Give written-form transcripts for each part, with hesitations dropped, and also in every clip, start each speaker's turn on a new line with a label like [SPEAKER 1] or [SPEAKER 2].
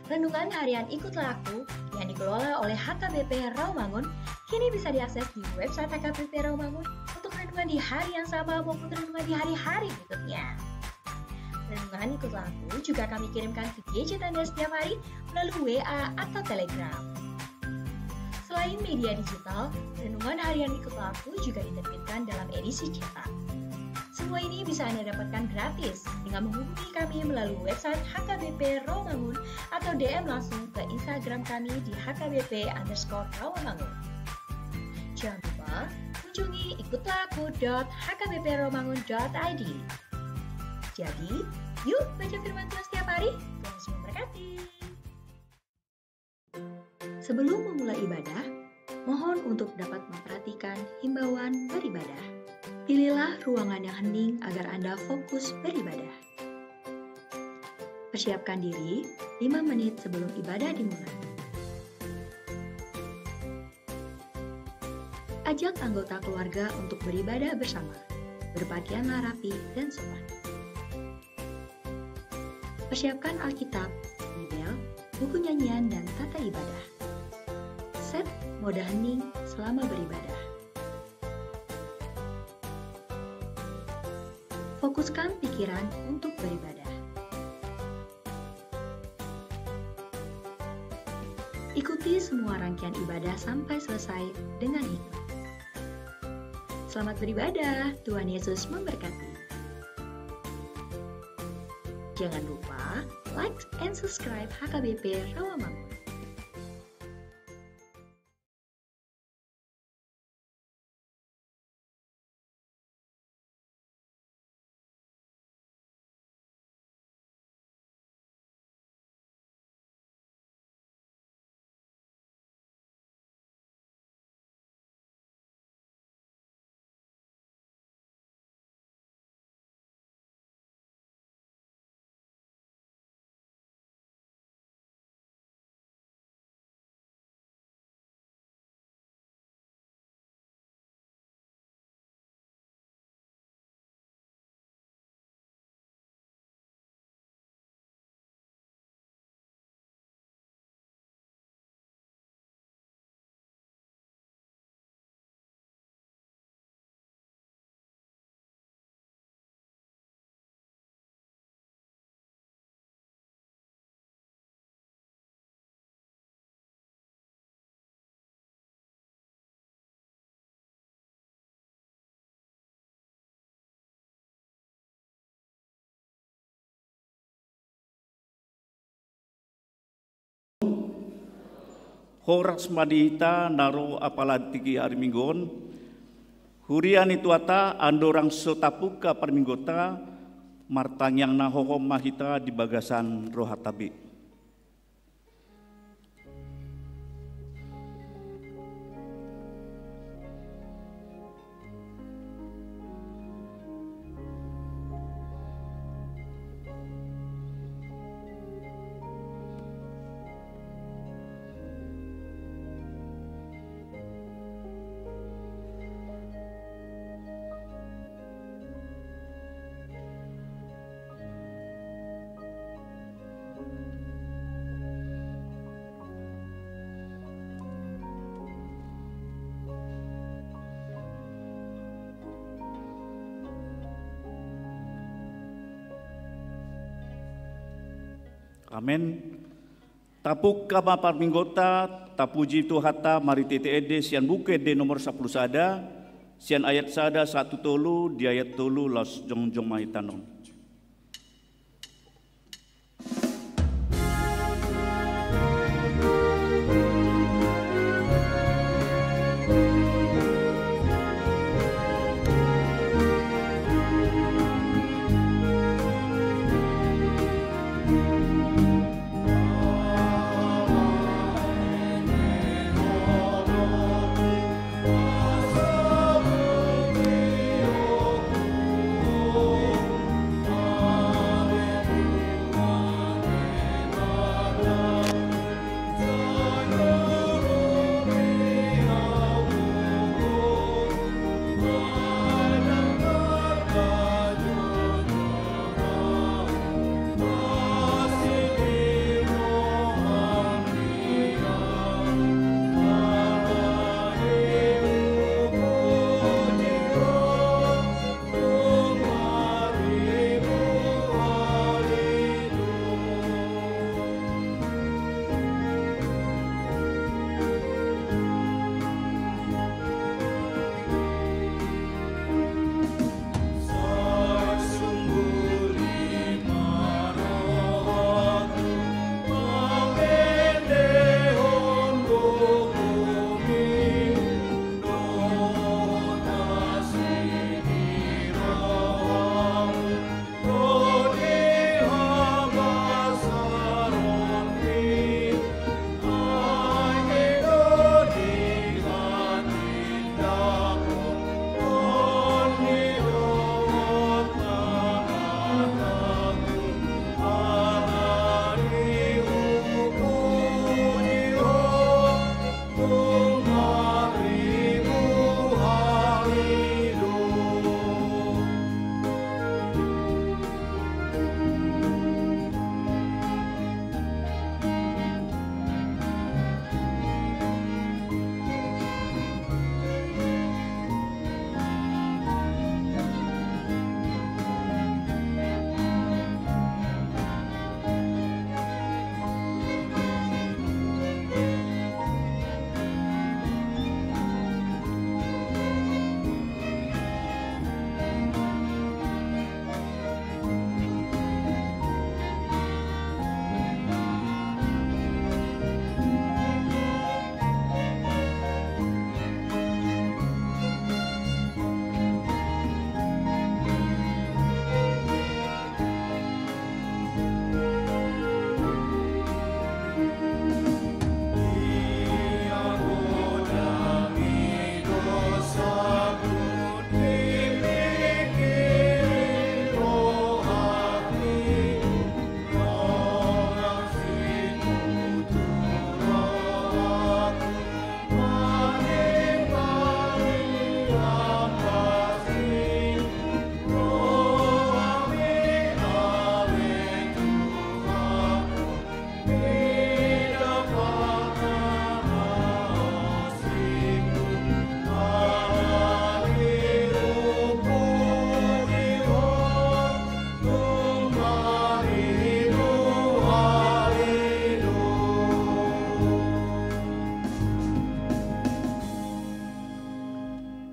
[SPEAKER 1] Renungan harian Ikutlah Aku yang dikelola oleh HKBP Rawamangun kini bisa diakses di website HKBP Rawamangun untuk renungan di hari yang sama maupun renungan di hari-hari berikutnya. Renungan Ikutlah Aku juga kami kirimkan ke gadget Anda setiap hari melalui WA atau Telegram. Selain media digital, renungan harian Ikutlah Aku juga diterbitkan dalam edisi cetak. Semua ini bisa Anda dapatkan gratis dengan menghubungi kami melalui website HKBP Rawamangun atau DM langsung ke Instagram kami di HKBP_Rawamangun. Jangan lupa kunjungi ikutlahku.hkbprawamangun.id. Jadi, yuk baca firman Tuhan setiap hari. Tuhan memberkati. Sebelum memulai ibadah, mohon untuk dapat memperhatikan himbauan beribadah. Pilihlah ruangan yang hening agar Anda fokus beribadah. Persiapkan diri 5 menit sebelum ibadah dimulai. Ajak anggota keluarga untuk beribadah bersama. Berpakaianlah rapi dan sopan. Persiapkan Alkitab, Bibel, buku nyanyian, dan tata ibadah. Set mode hening selama beribadah. Fokuskan pikiran untuk beribadah. Ikuti semua rangkaian ibadah sampai selesai dengan hikmat. Selamat beribadah, Tuhan Yesus memberkati. Jangan lupa like and subscribe HKBP Rawamangun.
[SPEAKER 2] Horas madita naro apalatiki arminggon, hurian itu ata andorang sotapuka parminggota, martanyang nahohom mahita di bagasan rohatabi. Amin. Tapuk kama parminggota, tapuji tu hata mari TTED sian buke de nomor 10 sada, sian ayat sada 1 tolu di ayat tolu los jong mahitanon.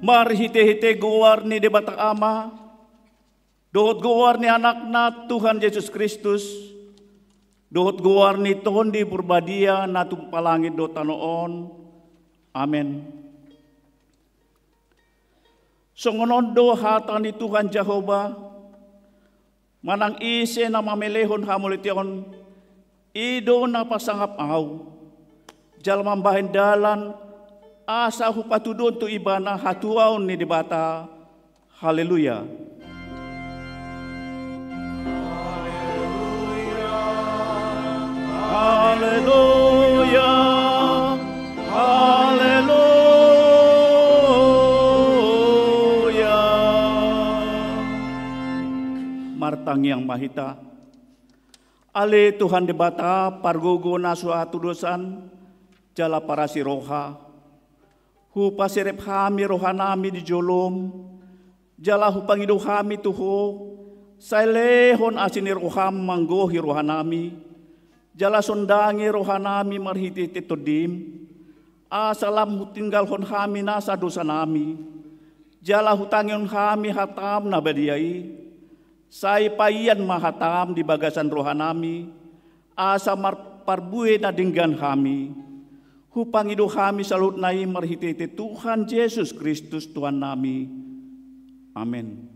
[SPEAKER 2] Mari hite-hite guar ni debatak ama, dohot guar ni anakna Tuhan Yesus Kristus, dohot guar ni tondi purbadia na tumpalangit do tanoon. Amen. Songonondo hata ni Tuhan Jehova, manang ise na mamelehon hamulitiyon, ido na pasangap aw, jalmang bahendalan, asa hupatudon tu ibana hatuaw ni debata. Haleluya. Haleluya. Haleluya. Martang yang mahita, ale Tuhan debata pargogo na suatu dosan jala para siroha, hu pasirep hami rohanami di jolom, jala hu pangido hami tuho, sailehon asini roham manggohi rohanami, jala sondangi rohanami marhiti tetodim, asalam hu tinggal hon hami nasa dosa nami, jala hu tangion hami hatam nabadiai, sai payan mahatam di bagasan rohanami, asa parbue na dinggan kami, hupang ido kami salut nai marhitete Tuhan Yesus Kristus Tuhan nami. Amin.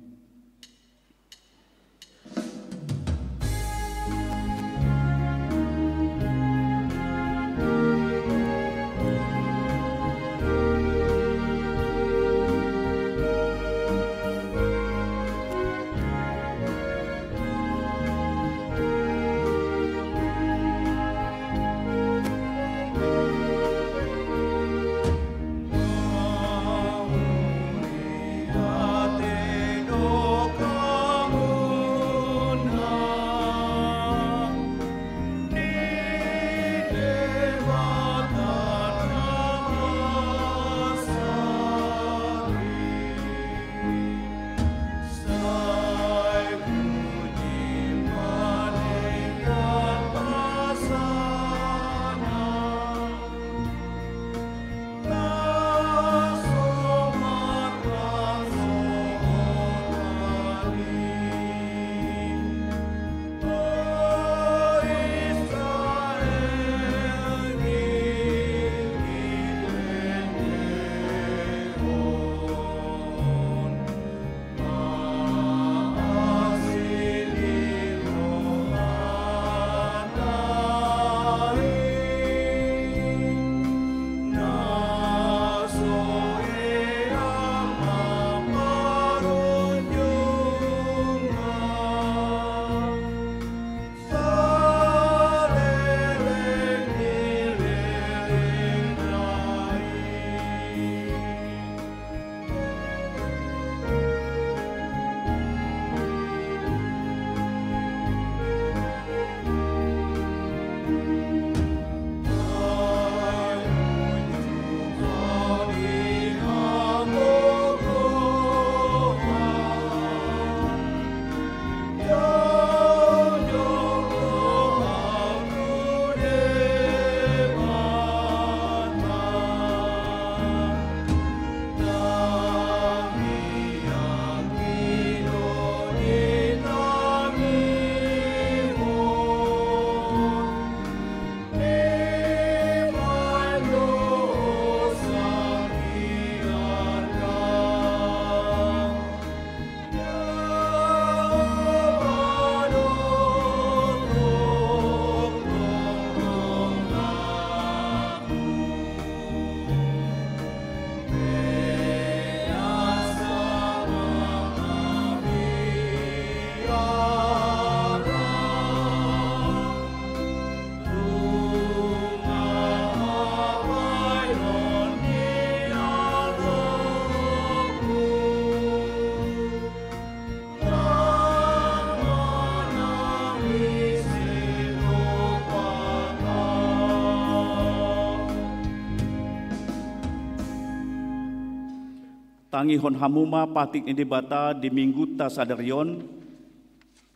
[SPEAKER 2] Tangihon hamuma patik ini bata di minggu ta sadarion,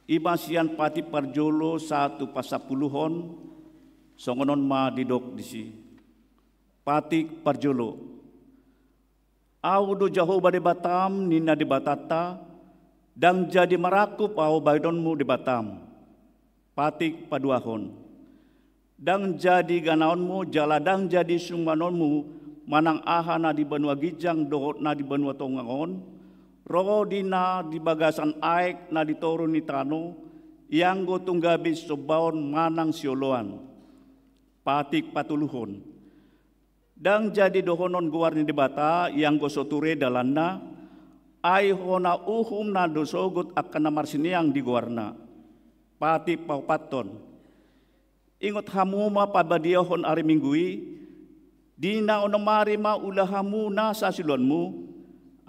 [SPEAKER 2] ibasian pati parjolo 1 pasapuluhon, songonon ma didok disi. Patik parjolo. Au do Jehovah di Batam, nina di Batata, dang jadi marakup au baidonmu di Batam. Patik paduahon. Dang jadi ganaonmu, jaladang jadi sumbanonmu, manang aha na di benua gijang, dohot na di benua tongangon, roh dina di bagasan aek na di toru ni tano, yang go tunggabi sobaon manang sioloan. Patik patuluhon. Dang jadi dohonon guarni di bata yang gosoture dalana ai hona uhum na dosogot akan namar siniang di guarna. Pati paupaton. Ingot hamuma pabadiahon ari minggui dina onomari ma ulahamu na sa silonmu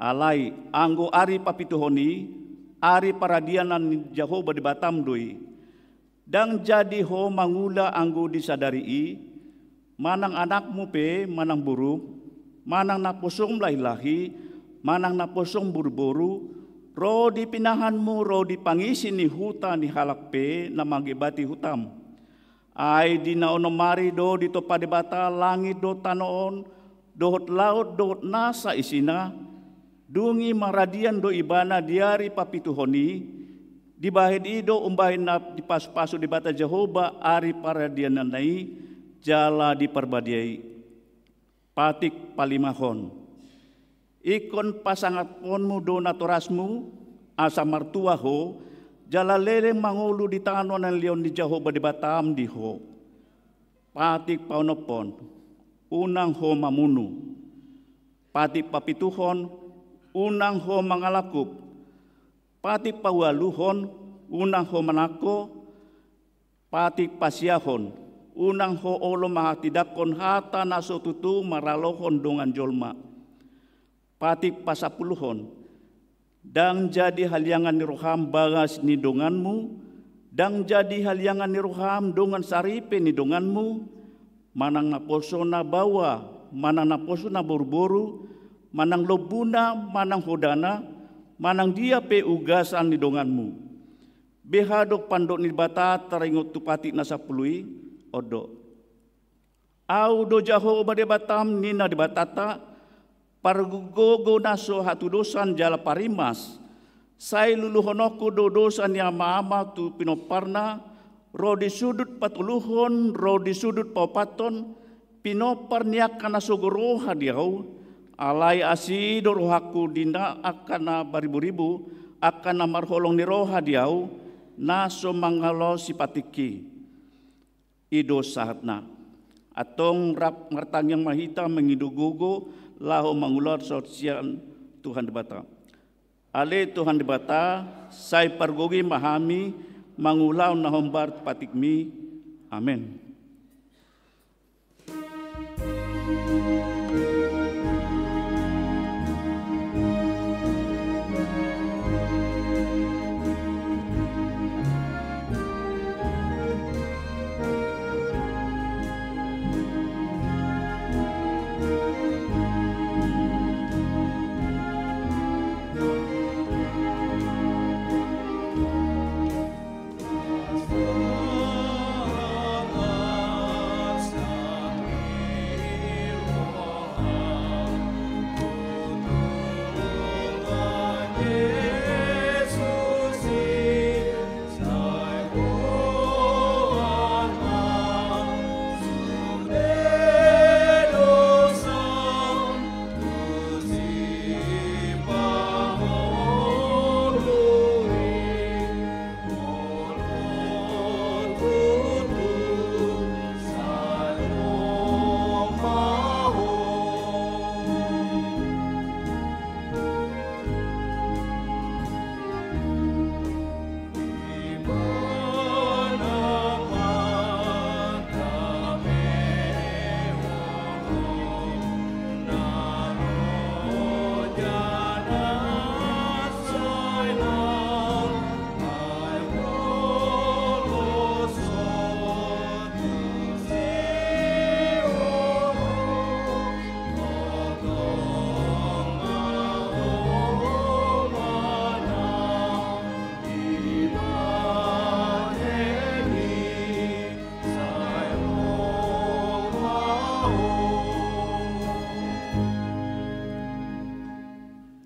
[SPEAKER 2] alai anggo ari papituhoni ari paradianan Jehovah di Batam doi. Dang jadi ho mangula anggo disadari manang anakmu pe, manang buruk, manang naposong lahi-lahi, manang naposong buru-buru, ro di pinahanmu, ro di pangisi ni huta ni halak pe, na magibati hutam. Ay di naonomari do di topa di bata, langit do tanoon, dohot laut, dohot nasa isina, dungi maradian do ibana diari papituhoni, di bahid ido umbahin na di pasu-pasu di bata Jehovah, ari paradian nanai, jala diperbadiai. Patik palimahon. Ikon pasangat ponmu do naturasmu asa martua ho jala leleng mangulu di tano ng leon di Jehovah di Batam di ho. Patik paunopon unang ho mamunu. Patik papituhon unang ho mangalakup. Patik pawaluhon unang ho manako. Patik pasiahon unang ho olo mahatidakon hata naso tutu maralohon dongan jolma. Patik pasapuluhon. Dang jadi haliangan ni roham bagas ni donganmu. Dang jadi haliangan ni roham dongan saripe ni donganmu. Manang naposo na bawa, manang naposo na boru-boru, manang lobuna, manang hodana, manang dia pe ugasan ni donganmu. Behadok pandok ni bata teringot tupati na sapului, odo. Au do Jehovah di Batam nina di Batata pargugogo naso hatudosan jala parimas sai luluhonoko do dosan yang maama tu pinoparna ro di sudut patuluhon ro di sudut paupaton pinopar niakan naso goroha diau alai asi do rohaku dinda akan baribu-ribu akan marholong ni roha diau naso mangalo sipatiki ido sahatna atong rap ngertang yang mahita mengidugugo laho mangulor sosian Tuhan di Bata. Ale Tuhan di Bata, say pargogi mahami mangulaw na hombar patikmi. Amen.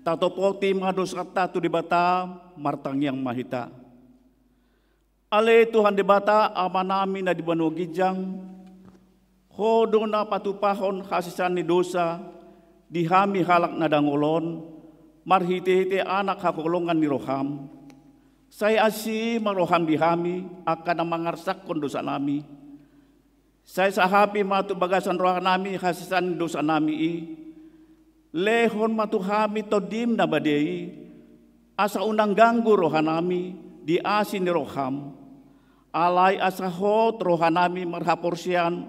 [SPEAKER 2] tatopoti madosata tu dibata martang yang mahita. Ale Tuhan dibata amanami na dibanu gijang, hodo na patupahon hasisan ni dosa, dihami halak na dangolon, marhite-hite anak hakolongan ni roham. Saya asi maroham dihami akan mangarsak kon dosa nami. Saya sahapi matu bagasan roh nami hasisan dosa nami i. Lehon matu hami todim na badei. Asa unang ganggu roh nami di asin ni roham. Alai asa hot roh nami marhaporsian.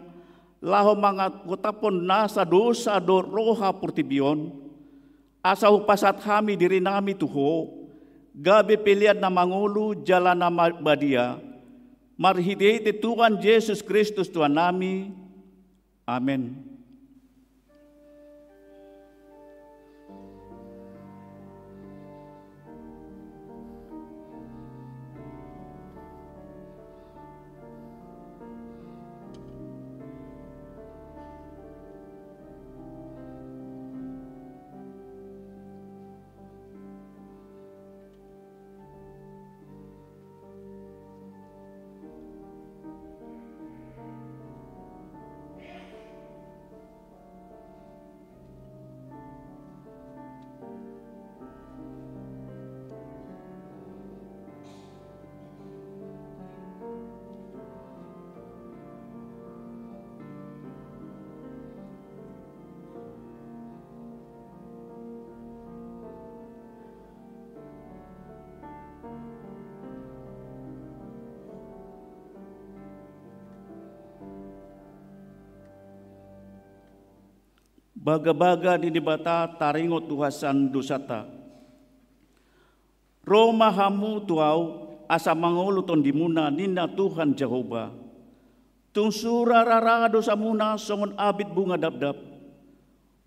[SPEAKER 2] Laho mangat kutapon nasa dosa do roha purtibion. Asa upasat hami diri nami tuho. Gabi pilihan na mangulu jalan nama badia. Marhiti Tuhan Yesus Kristus Tuhan nami. Amin. Baga-baga di dibata taringot tuhasan dosata. Roma hamu tuau asa mangulu ton dimuna nina Tuhan Jehovah. Tungsura rara dosa muna songon abit bunga dapdap.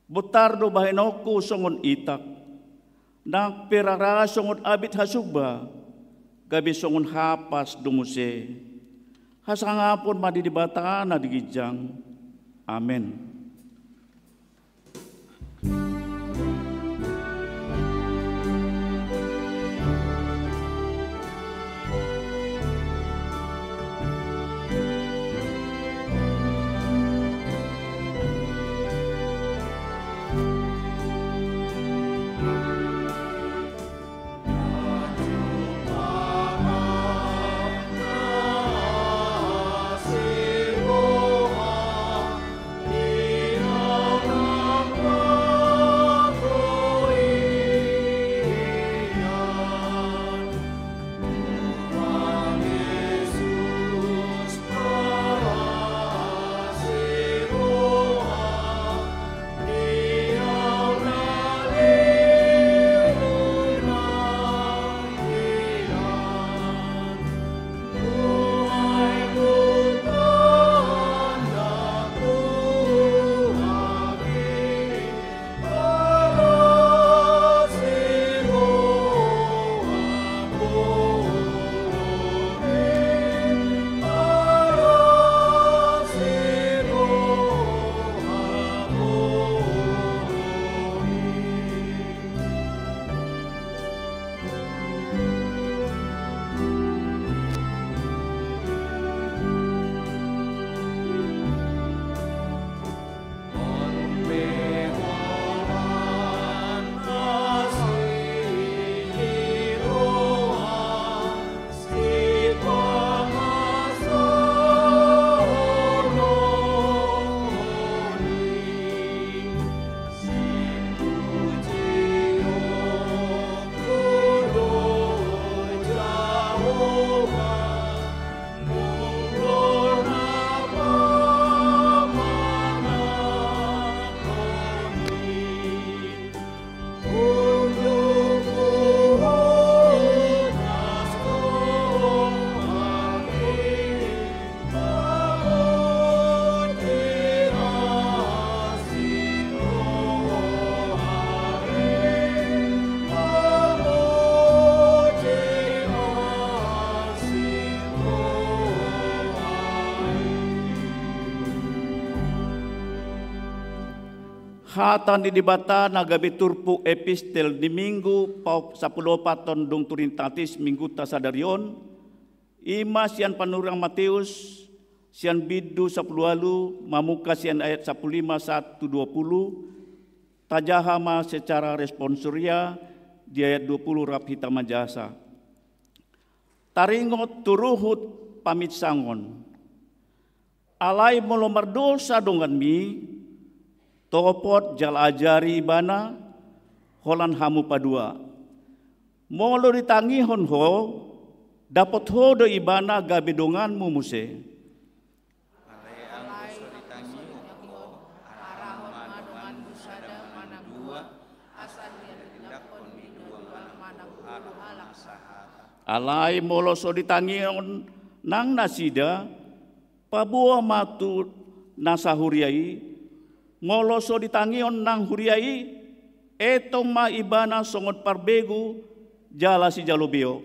[SPEAKER 2] Botardo bahenoku songon itak. Nak perara songon abit hasuba. Gabi songon hapas dumuse. Hasangapun madi dibata na digijang. Amen.
[SPEAKER 3] Siroha
[SPEAKER 2] Hatan di dibata nagabe turpu epistel di minggu pau 10 paton dong turintatis minggu tasadarion. Ima sian panurang Matius sian bidu 10 alu mamuka sian ayat 15 1 20 tajahama secara responsoria di ayat 20 rap hitama jasa. Taringot turuhut pamit sangon. Alai molomar dosa dongan mi, topot jal ajari ibana, holan hamu padua. Molo ditangihon ho, dapat ho do ibana gabe donganmu muse. Alai molo so ditangion nang nasida pabuah matu nasa huriai molo so ditangion nang huriai etong ma ibana songot parbegu jala si jalubio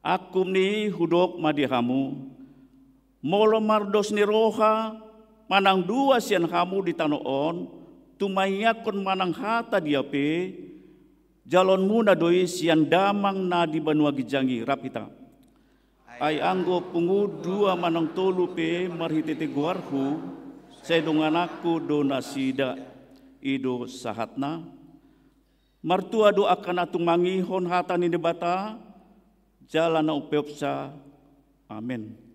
[SPEAKER 2] Akum ni hudok madihamu, molo mardos ni roha, manang dua sian hamu di tanoon, tumayakon manang hata diape, jalon muna doi sian damang na di banua gijangi rapita. Ay anggo pungu dua manang tolu pe marhitete guarku, sedungan aku do nasida ido sahatna. Martua do akan atung mangihon hata ni debata, jalan na upeopsa. Amin.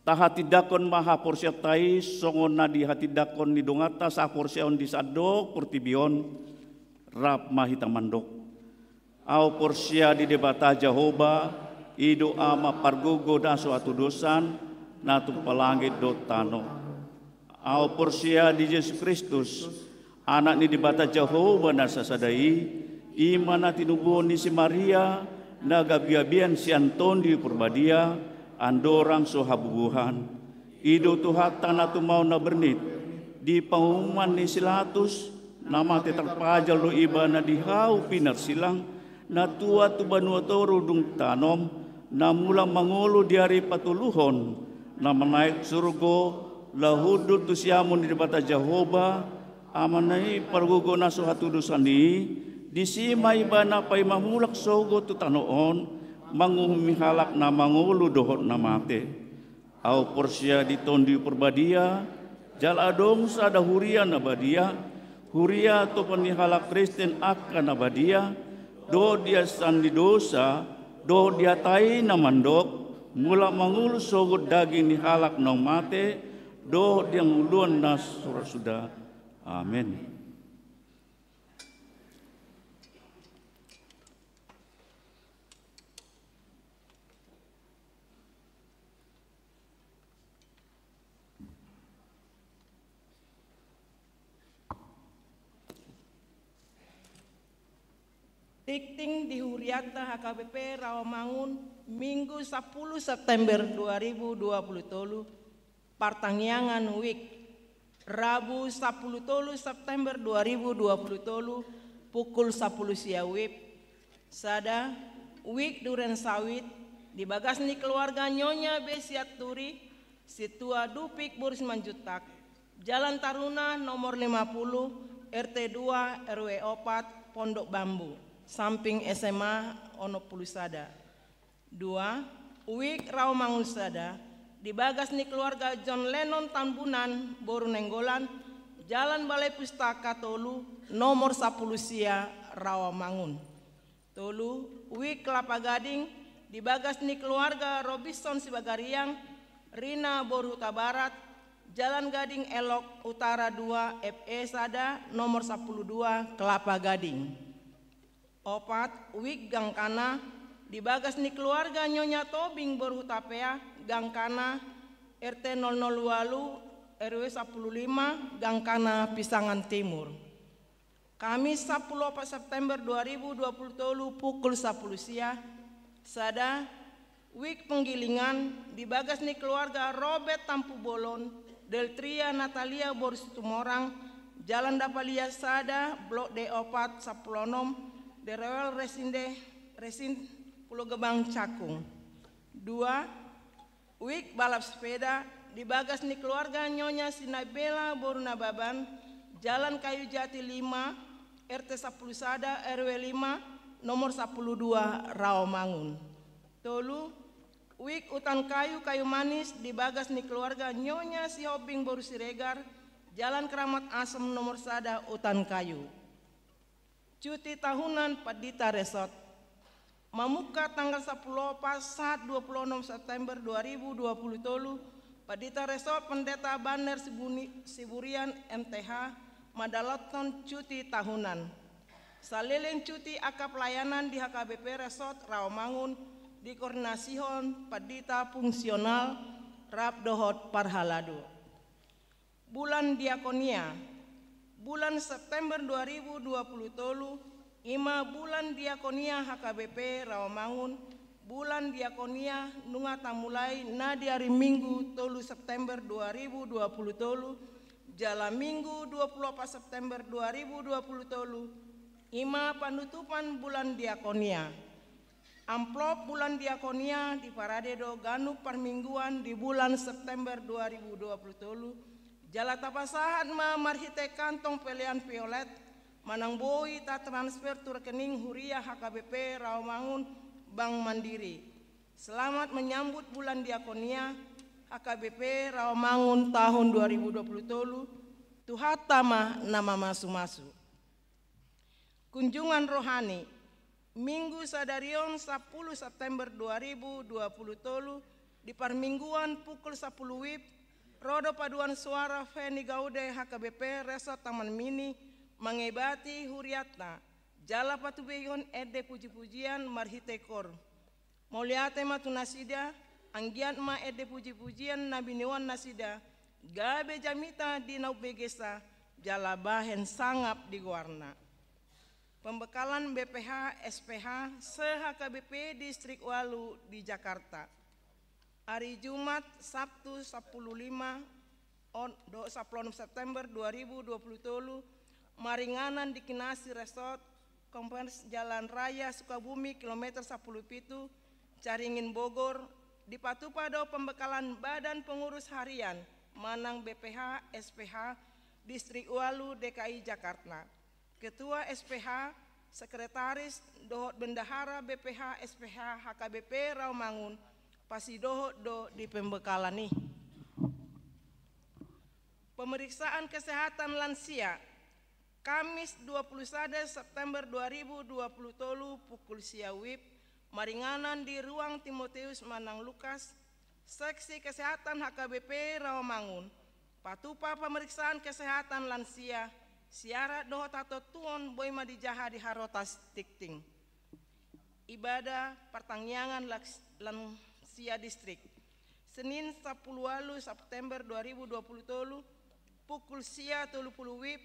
[SPEAKER 2] Tahatidakon maha porsiatai songon nadi hatidakon ni dongata sa porsion di sadok portibion rap mahita mandok. Au porsia di debata Jehovah ido ama pargogo da suatu dosan natu palangit do tano. Au porsia di Yesus Kristus anak ni debata Jehovah nasa sadai imana tinubon ni si Maria nagabiabian si Anton di Purbadia andorang sohabubuhan ido tuhatan atu mau na bernit di pengumuman ni silatus nama terpajal lo ibana dihau pinar silang na tua tu banua toru dung tanom na mulang mangolo di hari patuluhon na menaik surgo lahudut tu siamun di debata Jehovah amanai pargogo na sohatu dosani disima ibana pai mamulak sogo tu tanoon mangumihalak na mangulu dohot na mate. Au porsia ditondi Purbadia, jal adong sada huria na badia, huria to panihalak Kristen akan na badia, do dia sandi dosa, do dia tai na mandok, Mula mangul sogut daging ni halak nong mate, do yang uluan nas surat sudah. Amin.
[SPEAKER 3] Dikting di Huriata HKBP Rawamangun Minggu 10 September 2020 Partangyangan Wik Rabu 10 September 2020 pukul 10 siawip Sada Wik Duren Sawit di bagasni keluarga Nyonya Besiat Turi Situa Dupik Buris Manjutak Jalan Taruna nomor 50 RT 2 RW 4 Pondok Bambu samping SMA Onopulu Sada. 2. Wik Rawamangun Sada di bagasni keluarga John Lennon Tambunan Boru Nenggolan Jalan Balai Pustaka Tolu nomor 10 Sia Rawamangun. Tolu Wik Kelapa Gading di bagasni keluarga Robinson Sibagariang Rina Boru Huta Barat Jalan Gading Elok Utara 2 FE Sada nomor 102 Kelapa Gading. 4. Wik Gangkana di bagasni keluarga Nyonya Tobing Berhutapea Gangkana RT 008 RW 15 Gangkana Pisangan Timur. Kamis 10 September 2020 pukul 10 Sia Sada Wik Penggilingan di bagasni keluarga Robert Tampu Bolon Deltria Natalia Borsitumorang Jalan Dapalia Sada Blok D4 Saplonom Derewel Resin Pulau Gebang Cakung. 2. Wik balap sepeda di bagasni keluarga Nyonya Sinabela Borunababan Jalan Kayu Jati 5 RT 10 Sada RW 5 nomor 12 Rawamangun. Tolu Wik Utan Kayu Kayu Manis di bagasni keluarga Nyonya Sihobing Boru Siregar Jalan Keramat Asem nomor Sada Utan Kayu. Cuti tahunan Padita Resort Mamuka tanggal 10 saat 26 September 2020 tolu Padita Resort Pendeta Banner Siburian MTH Madalaton cuti tahunan. Salilin cuti akap pelayanan di HKBP Resort Rawamangun dikoordinasihon Padita Fungsional Rap Dohot Parhalado. Bulan Diakonia bulan September 2020 tolu ima bulan diakonia HKBP Rawamangun bulan diakonia nunga tamulai na di hari Minggu tolu September 2020 tolu jala Minggu 24 September 2020 tolu ima penutupan bulan diakonia. Amplop bulan diakonia di Paradedo Ganu Permingguan di bulan September 2020 tolu Jala tapasahat ma marhite kantong pelian violet manang boi ta transfer tu rekening Huria HKBP Rawamangun Bank Mandiri. Selamat menyambut bulan diakonia HKBP Rawamangun tahun 2020 tuhatama nama masu-masu. Kunjungan rohani Minggu Sadarion 10 September 2020 di Permingguan pukul 10 WIB Rodo Paduan Suara Feni Gaude HKBP Resort Taman Mini mengebati Huriatna Jala Patubeyon Ede Puji-pujian Marhitekor Moliate Matu Nasida Anggian Ma Ede Puji-pujian Nabiniwan Nasida Gabe Jamita di Naubegesa Jala Bahen Sangap di Guarna. Pembekalan BPH SPH se-HKBP Distrik Walu di Jakarta. Hari Jumat Sabtu 15 September 2020 tolu maringanan di Kinasi Resort Kompleks Jalan Raya Sukabumi kilometer 10 Pitu Caringin Bogor dipatupado pembekalan Badan Pengurus Harian Manang BPH SPH Distrik Walu DKI Jakarta. Ketua SPH Sekretaris Dohot Bendahara BPH SPH HKBP Rawamangun Pasidoho do di pembekalan nih. Pemeriksaan kesehatan lansia Kamis 21 September 2020 tolu pukul siawib maringanan di ruang Timotius Manang Lukas, seksi kesehatan HKBP Rawamangun, patupa pemeriksaan kesehatan lansia, syarat dohot atau tuon boy madijaha di Harotas Tikting. Ibadah pertangyangan lansia distrik. Senin 10 September 2020 pukul sia 30 WIB,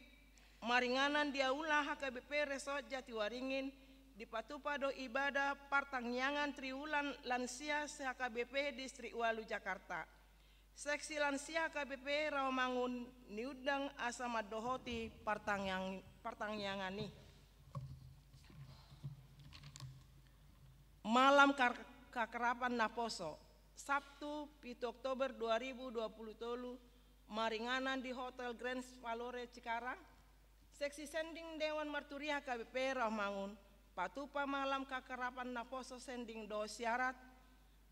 [SPEAKER 3] maringanan di aula HKBP Resort Jatiwaringin di Patupado ibadah pertangyangan triwulan lansia HKBP Distrik Walu Jakarta. Seksi lansia HKBP Rawamangun niudang asama dohoti pertangyangani. Malam kakerapan Naposo, Sabtu 7 Oktober 2020, maringanan di Hotel Grand Valore Cikarang. Seksi sending Dewan Marturia HKBP Rawamangun, patupa malam kakerapan Naposo sending do syarat,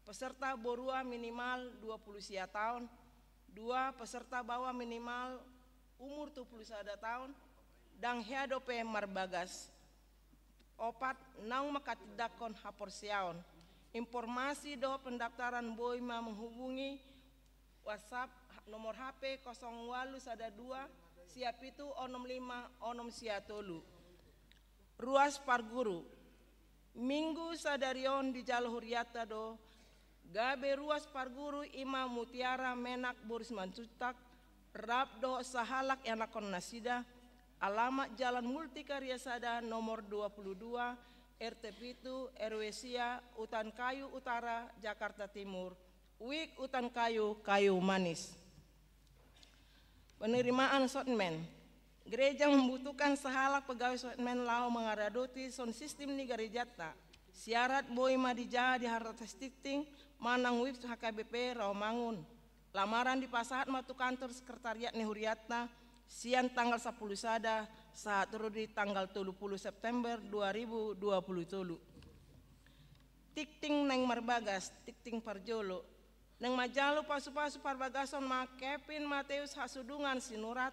[SPEAKER 3] peserta borua minimal 20 sia tahun, 2 peserta bawah minimal umur 21 tahun, dan hiadope marbagas. 4 naung makatidakon haporsiaon. Informasi do pendaftaran boima menghubungi WhatsApp nomor HP 0812 siap itu 65 siatolu. Ruas Parguru. Minggu sadarion di Jalur Huriata do gabe ruas Parguru Imam Mutiara Menak Boris Mancutak rap do sahalak yanakon nasida alamat Jalan Multikarya Sada nomor 22 RT Pitu RW Sia Utan Kayu Utara Jakarta Timur Wik Utan Kayu Kayu Manis. Penerimaan sotmen. Gereja membutuhkan sahalak pegawai sotmen lau mengaradoti son sistem ni garejata. Syarat boy madija di Harotas Tikting manang wib HKBP Rawamangun. Lamaran di pasahat matu kantor sekretariat ni Huriata sian tanggal 10 sada saat di tanggal 30 September 2020. Tikting neng marbagas, tikting parjolo. Neng majalo pasu-pasu parbagason ma Kevin Mateus Hasudungan Sinurat,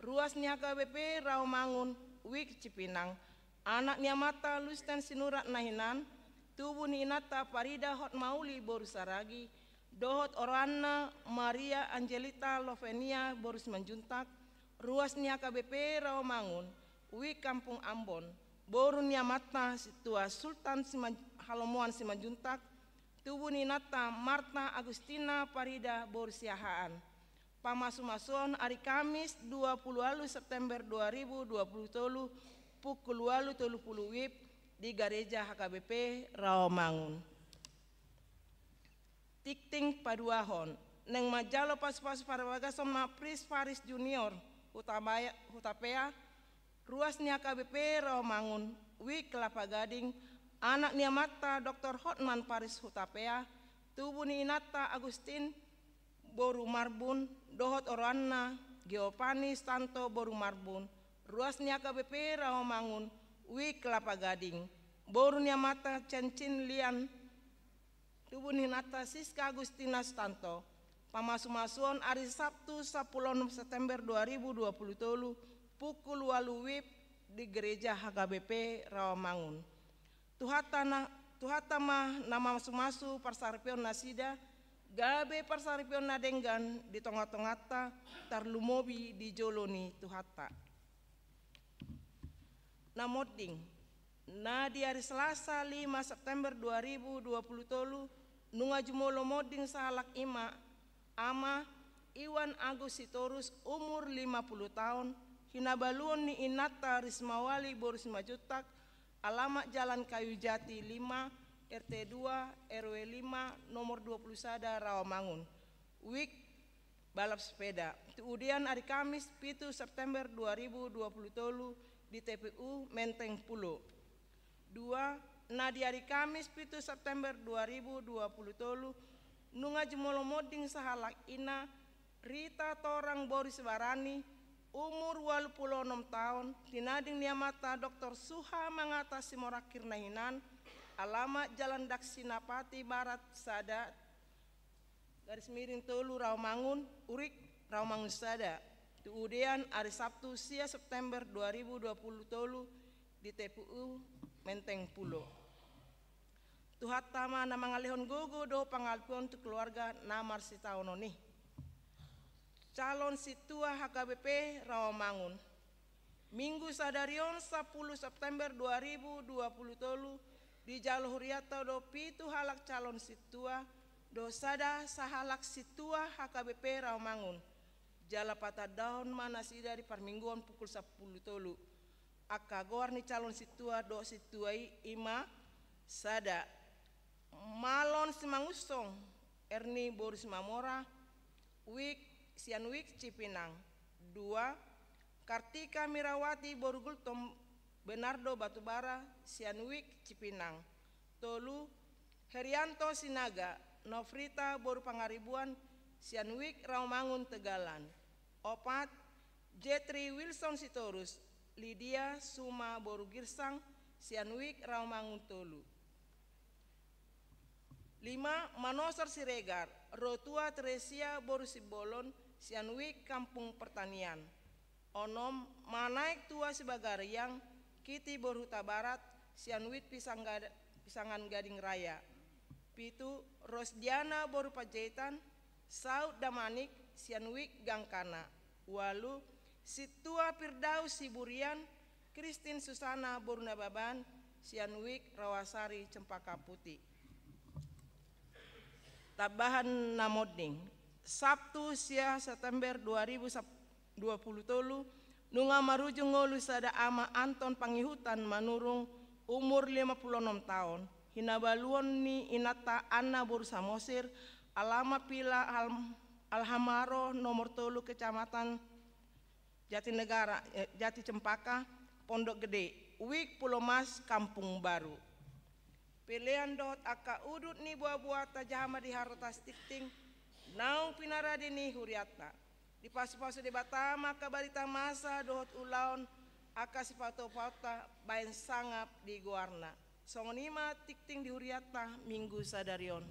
[SPEAKER 3] ruas ni HKBP Rawamangun, Wik Cipinang, anak niamata Lusten Sinurat Nahinan, tubuh ni Inata Parida Hot Mauli Borusaragi, dohot Orana Maria Angelita Lovenia Borus Manjuntak, ruas ni HKBP Rawamangun, Wik Kampung Ambon, boru niamata situa Sultan Halomoan Simanjuntak, tubuh ni Nata Marta Agustina Parida Borsiahaan. Pamasu-masuan hari Kamis 20 September 2020 pukul 8.30 WIB di Gereja HKBP Rawamangun. Tikting paduahon neng majalo pas-pas parwagason ma Pris Faris Junior Hutapea ruas ni HKBP Rawamangun Wik Kelapa Gading anak niamata Dr. Hotman Paris Hutapea tubuh ni Inata Agustin Boru Marbun dohot Orana Geopani Stanto Boru Marbun ruas ni HKBP Rawamangun Wik Kelapa Gading boru niamata Cencin Lian tubuh ni Nata Siska Agustina Stanto. Pamasu-masuan hari Sabtu 10 September 2020 pukul 8 WIB di Gereja HKBP Rawamangun. Tuhatama nama masu-masu persaripion nasida gabe persaripion nadenggan di tongah-tongata tarlumobi di joloni tuhata. Namoding na di hari Selasa 5 September 2020 nunga jumolo moding sahalak ima ama Iwan Agus Sitorus umur 50 tahun hinabaluon ni Inata Rismawali Boris Majutak alamat Jalan Kayu Jati 5 RT 2 RW 5 nomor 21 Rawamangun Wik balap sepeda. Kemudian hari Kamis 7 September 2020 di TPU Menteng Pulo. 2 na di hari Kamis 7 September 2020 nunga jumolo moding sahalak ina Rita Torang Boris Barani umur 86 tahun tinading niamata Dr. Suha Mangata Simorakir Nahinan alamat Jalan Daksinapati Barat Sada garis miring tolu Rawamangun Urik Rawamangun Sada. Kemudian hari Sabtu sia September 2020 tolu di TPU Menteng Pulo. Tuhat tama na mangalihon gugu do pangalpuan tu keluarga namar si tahun nih. Calon situa HKBP Rawamangun. Minggu sadarion 10 September 2020 di Jalur Huriata do pitu halak calon situa do sada sahalak situa HKBP Rawamangun. Jala patah daun mana sida di parmingguan pukul 10 tolu. Aka goar ni calon situa do situai ima sada. Malon Simangusong, Erni Boris Mamora, Sianwik Cipinang. 2. Kartika Mirawati Borgultom Benardo Batubara, Sianwik Cipinang. 3. Herianto Sinaga, Nofrita Boru Pangaribuan, Sianwik Rawamangun Tegalan. 4. Jetri Wilson Sitorus, Lydia Suma Boru Girsang, Sianwik Rawamangun Tolu. 5. Manosar Siregar, Rotua Teresia Boru Sibolon, Sianwik Kampung Pertanian. 6. Manaik Tua Sibagariang, Kiti Boru Huta Barat, Sianwik Pisangan Gading Raya. 7. Rosdiana Boru Pajetan, Saud Damanik, Sianwik Gangkana. 8. Situa Firdaus Siburian, Kristin Susana Boru Nababan, Sianwik Rawasari Cempaka Putih. Tabahan namoding Sabtu sia September 2020 nunga marujung ngolu sada ama Anton Pangihutan manurung umur 56 tahun hinabaluon ni inata Anna Boru Samosir alama pila Alhamaro nomor 3 kecamatan Jatinegara Jati Cempaka Pondok Gede Wik Pulau Mas Kampung Baru. Pilihan dot aka udut ni buah-buah tajama di harotas tikting naung pinaradi ni huriatna di pasu-pasu di batama kabarita masa dot ulaun aka sipato-pata bain sangap di guarna songonima tikting di huriatna minggu sadarion.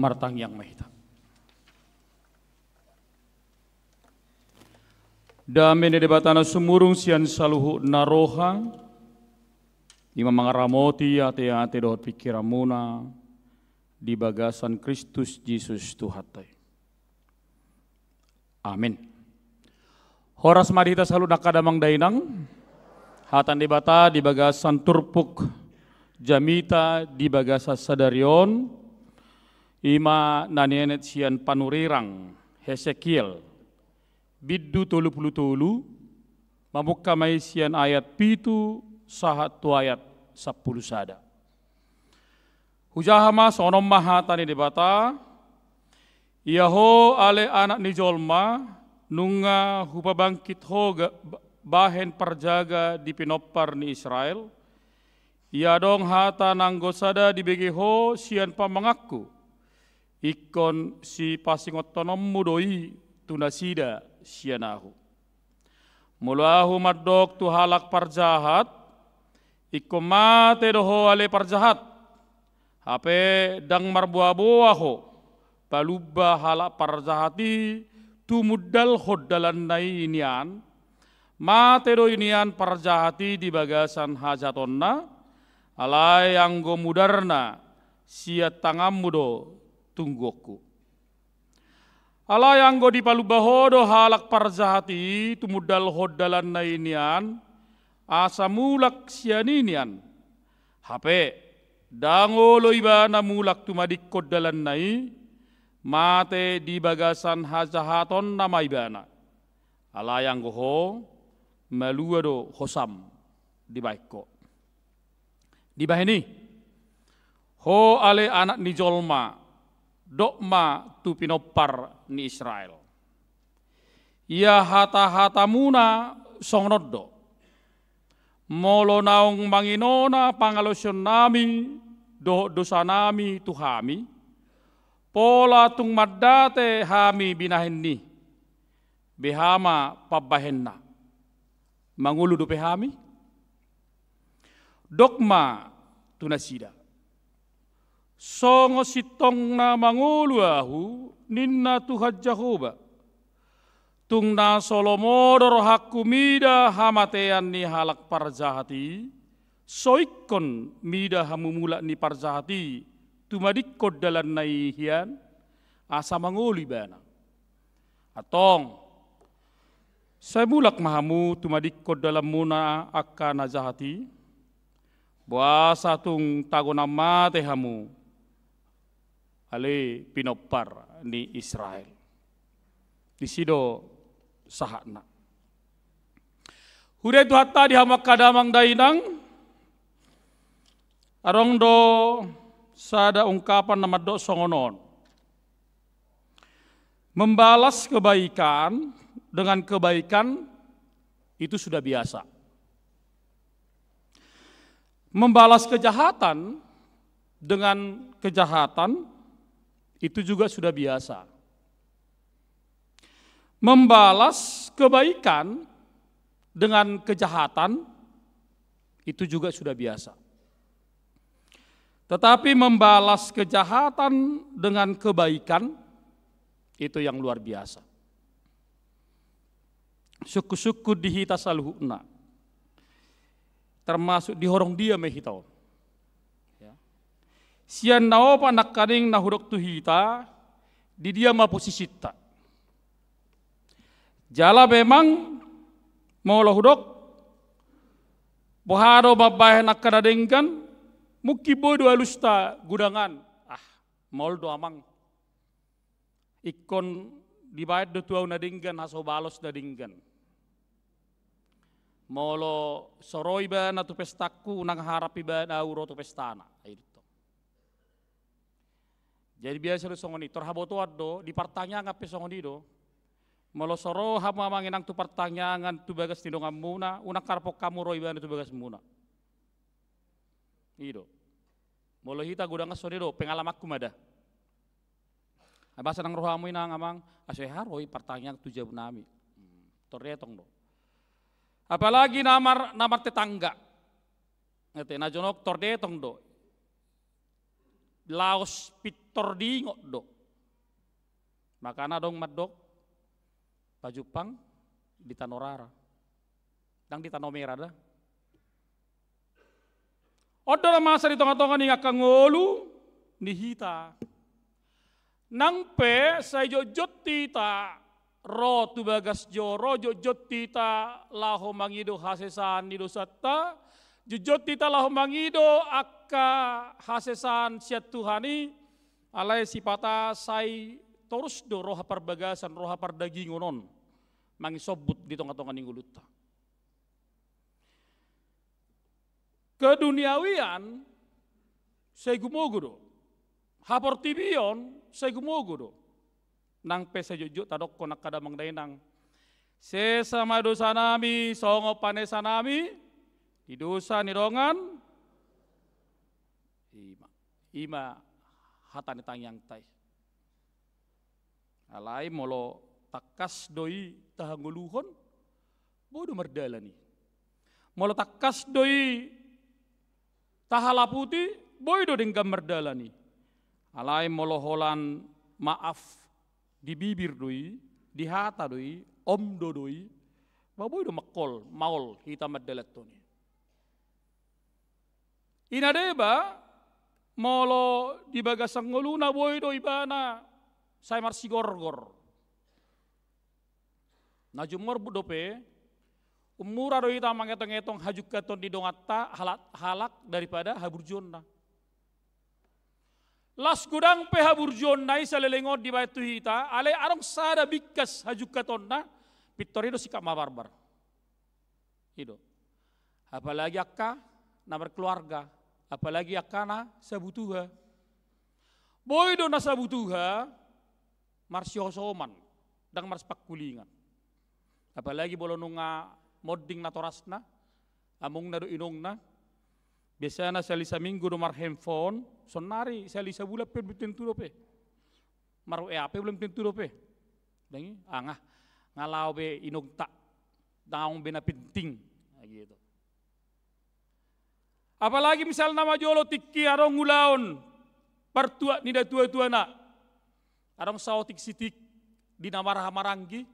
[SPEAKER 4] martang yang mahita. Dami debatana sumurung sian saluhu naroha, ima mangaramoti ate dohot pikiramuna, di bagasan Kristus Yesus Tuhatai. Amin. Horas marita salu nakadamang dainang, hatan debata di bagasan turpuk jamita di bagasa sadarion, ima nanienet sian panurirang Hesekiel, biddu tolu, mamukka may sian ayat pitu sahat tu ayat 10 sada. Hujahama sonom mahatani debata, Yaho ale anak ni jolma, nunga hupabangkit ho bahen perjaga di pinopar ni Israel, ia dong hata nanggosada dibegi ho sian pamangaku, ikon si pasingotonom mudoi tunasida sianahu. Mulahu madok tu halak parjahat, ikon mate doho ale parjahat, hape dang marbuah-buah ho, palubah halak parjahati tumudal khodalan nainian, mate do inian parjahati di bagasan hajatonna, alai anggo mudarna siat tangamudo tunggoku. Alai anggo di palubah hodo halak parjahati tumudal khodalan nainian, asamulak sianinian, hape dangolo ibana mulak tumadik kodalan nai, mate di bagasan hajahaton nama ibana. Alayang goho meluado hosam di baiko. Di bahini, ho ale anak ni jolma, dokma tu pinopar ni Israel. Ia hata-hata muna songnoddo. Molo naong manginona pangalosyon nami, dosa nami tuhami, pola tung madate hami binahenni, behama pabahenna, mangulu do pehami, dokma tunasida. Songo sitong na mangulu ahu, ninna Tuhan Jehovah, tung na solomodor hakumida hamatean ni halak parjahati, soikon mida hamumula ni parjahati, tumadikod dalan naihian, asa manguli bana. Atong, saya mulak mahamu tumadikod dalam muna akka najahati, buasa tung tagonamate hamu, ale pinopar ni Israel. Di sido sahana. Hude tu hatta di hamak kadamang dainang, arong do sada ungkapan nama do songonon. Membalas kebaikan dengan kebaikan itu sudah biasa. Membalas kejahatan dengan kejahatan itu juga sudah biasa. Membalas kebaikan dengan kejahatan itu juga sudah biasa. Tetapi membalas kejahatan dengan kebaikan itu yang luar biasa. Suku-suku dihita saluhuna, termasuk dihorong dia mehitau. Sian nao panak kaning nahurok tuhita di dia maposisita. Jala memang mau lohudok, boharo babahe nak kadadengkan, mukibo dua lusta gudangan, mau do amang, ikon dibayar do tuau nadenggan haso balos nadenggan, mau lo soroi ba na tu pestaku nang harapi ba na uro tu pestana, itu. Jadi biasa lo songoni, torhaboto ado di partanya ngape songoni do. Molosoro hama manginang tu pertanyaan tu bagas tindongan muna, unak karpok kamu roi bana tu bagas muna. Ido. Molo hita gudang sore do pengalamakku mada. Abasa nang rohamu inang amang asoy haroi pertanyaan tu jawab nami. Torretong do. Apalagi namar tetangga. Ngete na jonok tordetong do. Laos pitor dingok do. Makana dong madok pajupang di tanorara. Dang di tanomera dah. Odo masa di tengah-tengah ni akang ngolu ni hita. Nang pe sa jojot tita ro tu bagas joro jojot tita laho mangido hasesan ni dosatta jojot tita laho mangido akka hasesan siat Tuhani alai sipata sai terus do roha perbagasan roha perdagingonon mangi sobut di tengah-tengah ni nguluta. Keduniawian saya gumogo haportibion saya gumogo nang pesa jujut tadok konak kada mangdainang sesama dosa nami songo panesa nami di dosa nirongan ima hatani tangyang tai alai molo takas doi tahanguluhon bodo merdalani molo takas doi tahalaputi boydo dengan merdalani. Alai moloholan maaf di bibir doi, di hata doi, omdo doi, boydo makol maul kita merdalat toni. Inadeba molo di bagasang ngoluna boydo ibana saya marsi gorgor. Najumor budope umura doi ta mangetong-etong hajuk katon di dongatta halak daripada haburjonna. Las gudang pe haburjonna isalelengot di batu hita ale arong sada bikas hajuk katonna pitorido sikap mabarbar. Ido. Apalagi akka na berkeluarga, apalagi akka na sabutuha. Boydo na sabutuha marsiosoman dang mars pakkulingan. Apalagi bolonunga modding na torasna, among na do inong na, biasa na sa lisa minggu do mar handphone, sonari sa lisa bulan pe belum tentu do pe, maru pe belum tentu do pe, dangi angah ngalau be inog tak, daong bena penting, gitu. Apalagi misal nama jolo tiki arong ngulaon, partua nida tua-tua na, arong saotik sitik di nama rahamaranggi,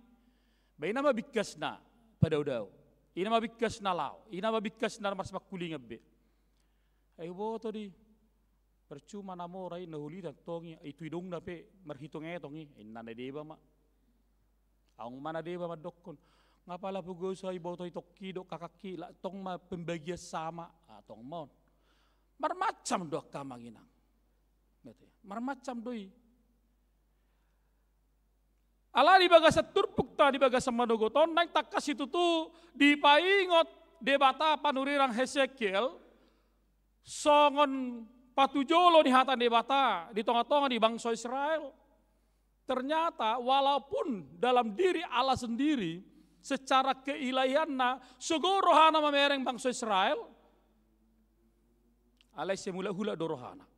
[SPEAKER 4] bayi nama bikas na pada udau. Ina mabikas na lao, ina mabikas na mas makuling abbe. Ay bo to di percuma namo rai nahuli dan tongi itu idong na pe marhitung etongi inna na deba ma. Aung mana deba madokon. Ngapala pugo sa ibo to itokki do kakaki la tong ma pembagia sama atong mon. Marmacam do kamanginang. Marmacam doi. Ala di bagasa turpukta di bagasa madogoton naik takas itu tu dipaingot debata panurirang Hesekiel songon patujolo di hatan debata di tengah-tengah di bangsa Israel. Ternyata walaupun dalam diri Allah sendiri secara keilahianna segorohana mamereng bangsa Israel alai semula hula dorohana.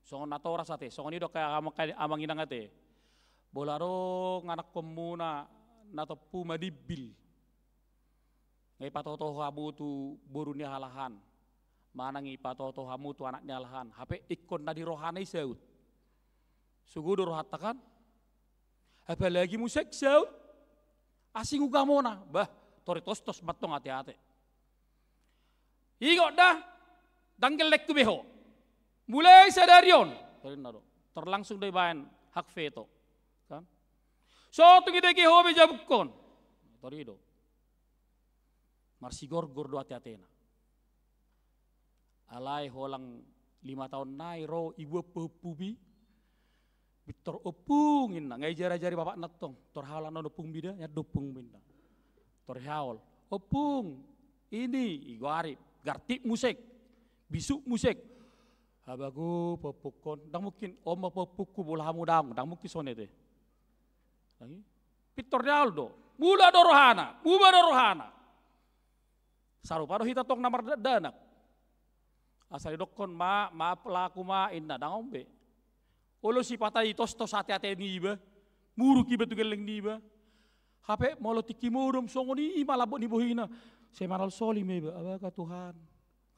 [SPEAKER 4] Songon nato rasate, songon ido kaya amang inang ate. Bolaro nganak pemuna natopu madibil. Ngai patoto hamu tu borunya halahan. Mana ngai patoto hamu tu anaknya halahan. Hape ikon na di rohani saud. Sugudo rohatakan. Apalagi musik saud. Asing ugamona. Bah, tori tostos matong hati-hati. Ingot dah. Danggel lek beho. Mulai sadarion. Terlangsung dari bahan hak veto. Kan? So tungidegi hobi jabukon. Torido. Marsi gorgor do ati-atena. Alai holang 5 tahun nai ro ibu pepubi. Bitor opungin na ngai jari-jari bapak natong. Tor halan no dopung bida ya dopung binda. Tor haol. Opung. Ini iguari gartip musik. Bisuk musik. Habagu popukon. Dang mungkin oma popuku bolahamu dang mungkin sonete. Pitor Aldo, mula dorohana, muba dorohana. Sarupado hita tong namar danak. Asal dokon ma pelaku ma inna dangombe. Olo si patai tos hati-hati niba, muru kiba tugeleng niba. Hape molo tiki murum songoni malabot ni bohina. Saya maral soli meba, abaka Tuhan.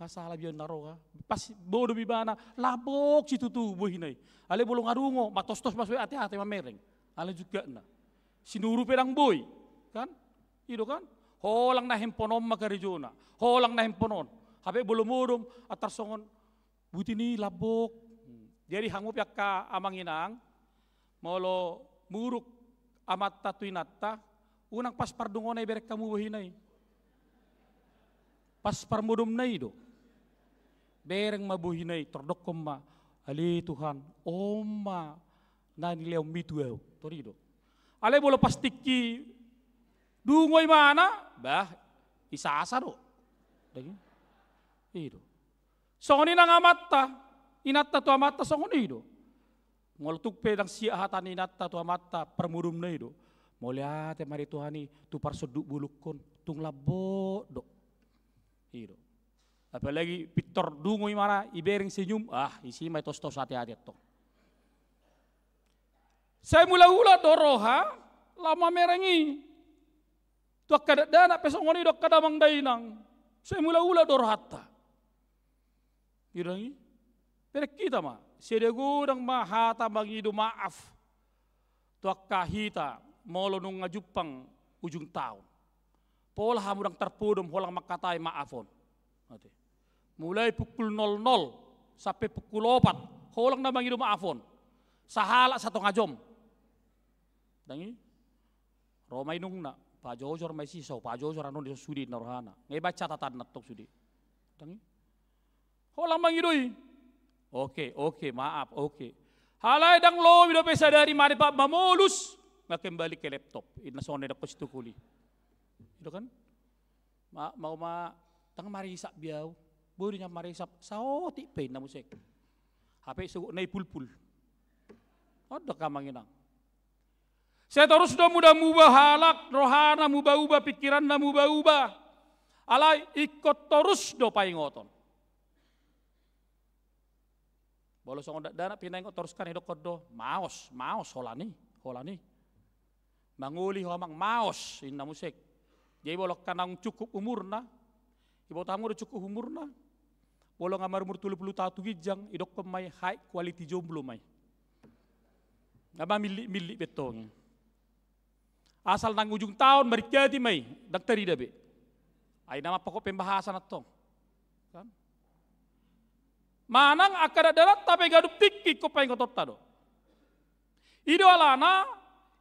[SPEAKER 4] Kasalah biar naroga. Pas bodoh bibana, labok situ tuh bohinai. Ale bolong arungo, matos-tos masuk hati-hati mamereng. Ale juga na. Sinuru pedang boy, kan? Itu kan? Holang na hemponom makarejona. Holang na hemponon. Habe bolong modom atar songon butini labok. Jadi hangup yakka amanginang molo muruk amat tatuinata unang pas pardungonay berek kamu bohinai. Pas parmodom na ido. Bereng mabuhinay, terdokom ma, ali Tuhan, oma, nani leo mitu eu, torido. Ale bolo pastiki, dungoy mana, bah, isasa do, dagi, ido. Songoni nang amatta, inatta tu amatta songoni ido. Ngoltuk pedang siahatan inatta tu amatta, permurum na ido. Moliate mari Tuhani, tu parsoduk bulukon, tung labo do, ido. Apalagi Victor dungoy mana ibering senyum, isi may tos-tos hati-hati to. Saya mula-ula doroha lama merengi. Tuak kadadana pesongoni dok kadamang dainang. Saya mula-ula dorohata. Irangi. Perek kita mah, sedegudang mahata bangidu maaf. Tuak kahita molo nung ngajupang ujung tahun. Pola hamurang terpudum holang makatai maafon. Mulai pukul 00 sampai pukul 4, holang na mangidu maafon. Sahala satu ngajom. Dangi, Romay nung na, Pak Jojor may sisaw, Pak Jojor anon di sudi narohana. Ngay baca catatan natok sudi. Dangi, holang mangidui. Oke, maaf, oke. Halay dang lo, wido pesa dari mari Pak mamulus, nggak kembali ke laptop. Ina sonde na kos kuli. Itu kan? Mau tang mari isak biau. Burinya marisap saoti pe na musik. HP sugu nai pulpul. Ada kamanginang. Saya terus sudah mudah mubah halak, rohana mubah-ubah, pikiran na mubah-ubah. Alai ikut terus do paingoton. Bolo songon dana pinai ko terus kan hidok kodo maos holani. Manguli homang maos inna musik. Jadi bolok kanang cukup umurna. Ibu tamu udah cukup umurna. Walau ngamar umur 30 tahun gijang, idok pemai high quality jomblo mai. Ngama milik betong. Asal nang ujung tahun merikati mai, daktari dabe. Ay nama pokok pembahasan atong. Kan? Manang akada darat tapi gadup tiki ko paing kotot tado. Ido alana,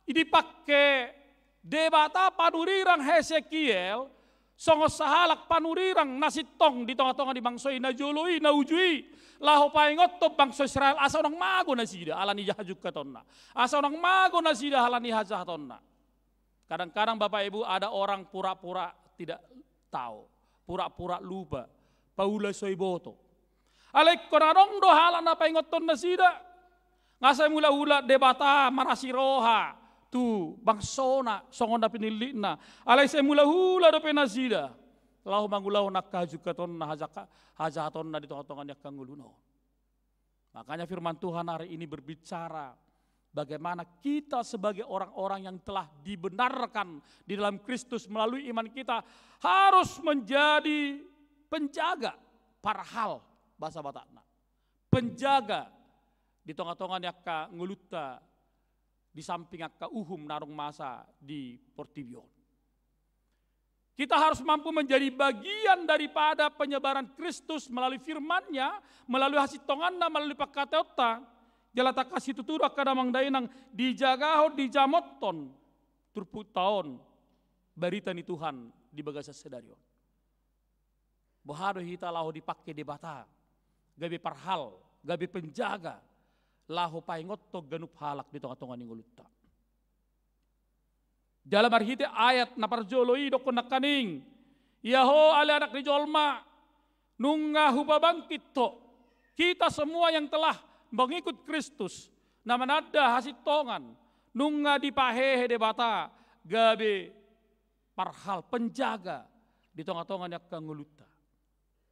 [SPEAKER 4] idi pakai debata panurirang Hesekiel. Songo sahalak panurirang nasitong di tengah-tengah di bangsoy na joloi na ujui laho paingot to bangso Israel asa orang mago na sida alani jahajuk katonna asa orang mago na sida alani hajah tonna. Kadang-kadang Bapak Ibu ada orang pura-pura tidak tahu, pura-pura lupa, paula soiboto. Alek konarong do halan na paingot tonna sida ngasay mula-ula debata marasiroha. Tu bangsona songon na pinilina alay sa mula hula do penasida lahu mangulau nak kajukaton na hajaton na di tengah-tengah yak kanguluno. Makanya firman Tuhan hari ini berbicara bagaimana kita sebagai orang-orang yang telah dibenarkan di dalam Kristus melalui iman kita harus menjadi penjaga para hal bahasa Batakna, penjaga di tengah-tengah yak nguluta di samping akka uhum narung masa di Portibion. Kita harus mampu menjadi bagian daripada penyebaran Kristus melalui firman-Nya, melalui hasil tonganna, melalui pakatota. Jalata kasih tuturu akadamang dainang dijagaho dijamoton turput tahun berita ni Tuhan di bagasa sedarion. Bahado hita lahu dipakai debata, gabi parhal, gabi penjaga. Lahu paingot to ganup halak di tengah-tengah ningulutta. Dalam arhite ayat naparjoloi dokon nakaning. Yaho ala anak ni jolma nunga hubabangkit to. Kita semua yang telah mengikut Kristus na manada hasitongan nunga dipahehe debata gabe parhal penjaga di tengah-tengah yak kangulutta.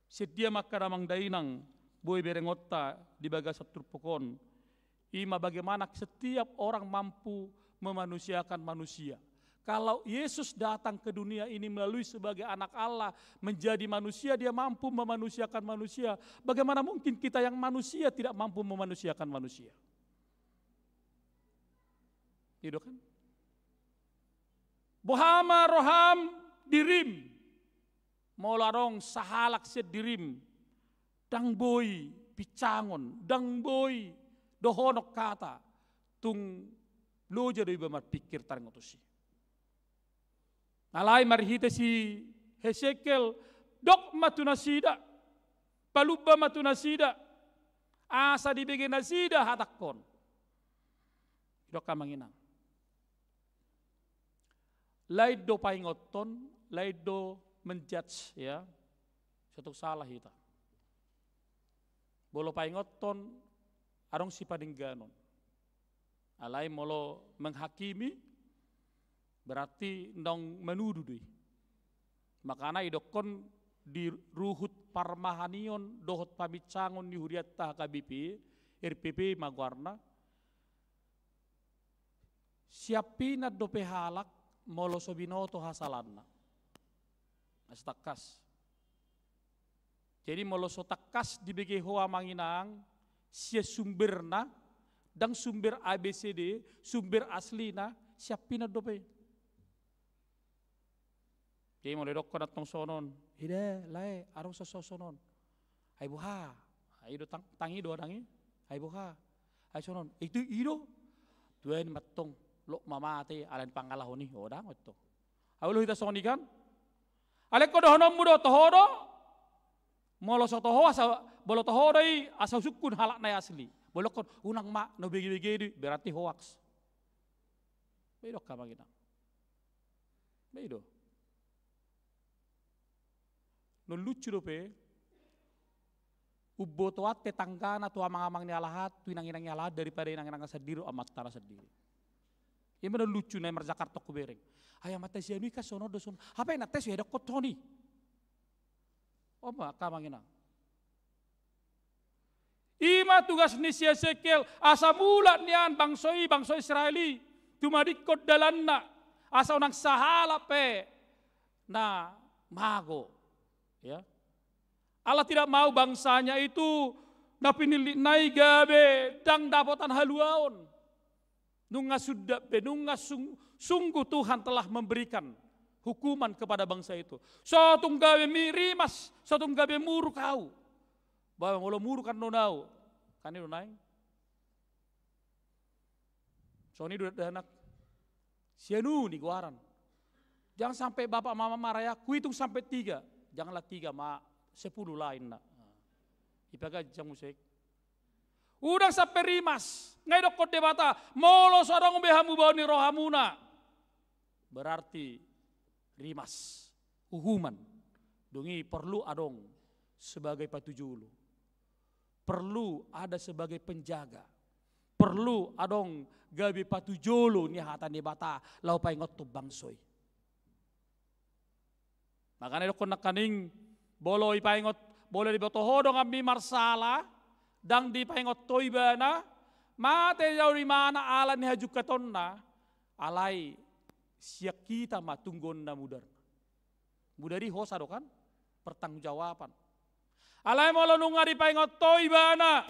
[SPEAKER 4] Sedia makaramang dainang boy berengotta di bagasa turpokon. Ima bagaimana setiap orang mampu memanusiakan manusia. Kalau Yesus datang ke dunia ini melalui sebagai anak Allah, menjadi manusia, dia mampu memanusiakan manusia. Bagaimana mungkin kita yang manusia tidak mampu memanusiakan manusia? Gitu kan? Bohama roham dirim, molarong sahalak sedirim, dang boy picangon, dang boy dohonok kata, tung loja do ibamat pikir tarang otosi. Alai marhita si Hesekiel dok matunasida, paluba matunasida, asa dibagi nasida hatakon. Dok kamanginang. Laido paingoton, laido menjudge ya, satu salah kita. Bolo paingoton, arong si padingganon. Alai molo menghakimi, berarti ndong menuduh deh. Makana idokon di ruhut parmahanion dohot pamicangon di huriat KBP, RPP magwarna. Siapina dope halak molo sobinoto hasalanna. Astakas. Jadi molo sotakas dibagi hoa manginang sia sumberna dan sumber ABCD, sumber aslina siapina dope. Jadi mau dedok konat tong sonon, hide lae arung sosonon, hai buha, hai do tangi do dangi, hai buha, hai sonon, itu ido, tuan matong lo mamate alan pangalahoni, odang itu, awal kita soni kan, alek ko dohonom mudo tohodo, molo so toho asa bolo tohodo i asa sukun halak na asli, bolo kon unang mak no begi berarti hoax, bedok kamangina, bedo. No lucu dope, ubbo toat tetanggana tua mangamang ni alahat, tu inang ni alahat daripada inang sendiri amat tanah sendiri. Ini benar lucu nih merjakarta kubereng. Ayam mata si anu ikas sono dosun, apa yang nates ya dok Tony? Oh mak kamangina. Ima tugas ni si Hesekiel asa mulat nian bangsoi Israeli, tumadikot dalanna asa unang sahala pe, na mago. Ya. Allah tidak mau bangsanya itu napinili nai gabe dang dapotan haluaon. Nunga sudah benunga sungguh Tuhan telah memberikan hukuman kepada bangsa itu. Sotung gabe mirimas, sotung gabe muru kau. Bahwa mulu muru kan nonau. Kan itu naik. So ini dua anak. Sianu nih guaran. Jangan sampai bapak mama marah ya, ku hitung sampai 3. Janganlah 3, mak 10 lain nak. Ipaga jang musik. Udang sampai rimas, ngai dokot debata, molo sorong behamu bau ni rohamuna. Berarti rimas, hukuman. Dungi perlu adong sebagai patujulu. Perlu ada sebagai penjaga. Perlu adong gabi patujulu ni hatan debata, lau paingot tu bangsoi. Makanya dokon nakaning bolo ipaingot boleh dibotoho dong ambi marsala dang dipaingot toibana mate jauh di mana alan hajuk katonna alai siak kita matunggon na mudari hosa do kan pertanggungjawaban alai molo nunga dipaingot toibana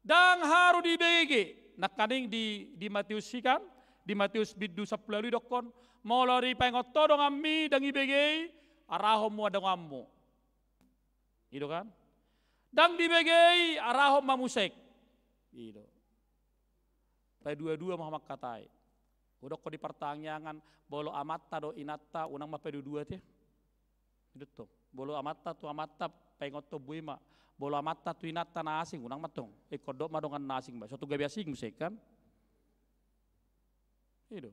[SPEAKER 4] dang haru di BG nakaning di Matius kan di Matius bidu 10 dokon molo dipaingot to dong ambi dang IBG arahom mo adong ammo. Itu kan? Dang dibegei arahom mamusek. Itu. Pai dua-dua Muhammad katai. Udah kok di pertanyaan bolo amatta do inatta unang mapai dua teh. Itu tuh. Bolo amatta tu amatta pengot to buima. Bolo amatta tu inatta na asing unang matong. Kodok madongan na asing ba. Suatu gabi asing musik kan? Itu.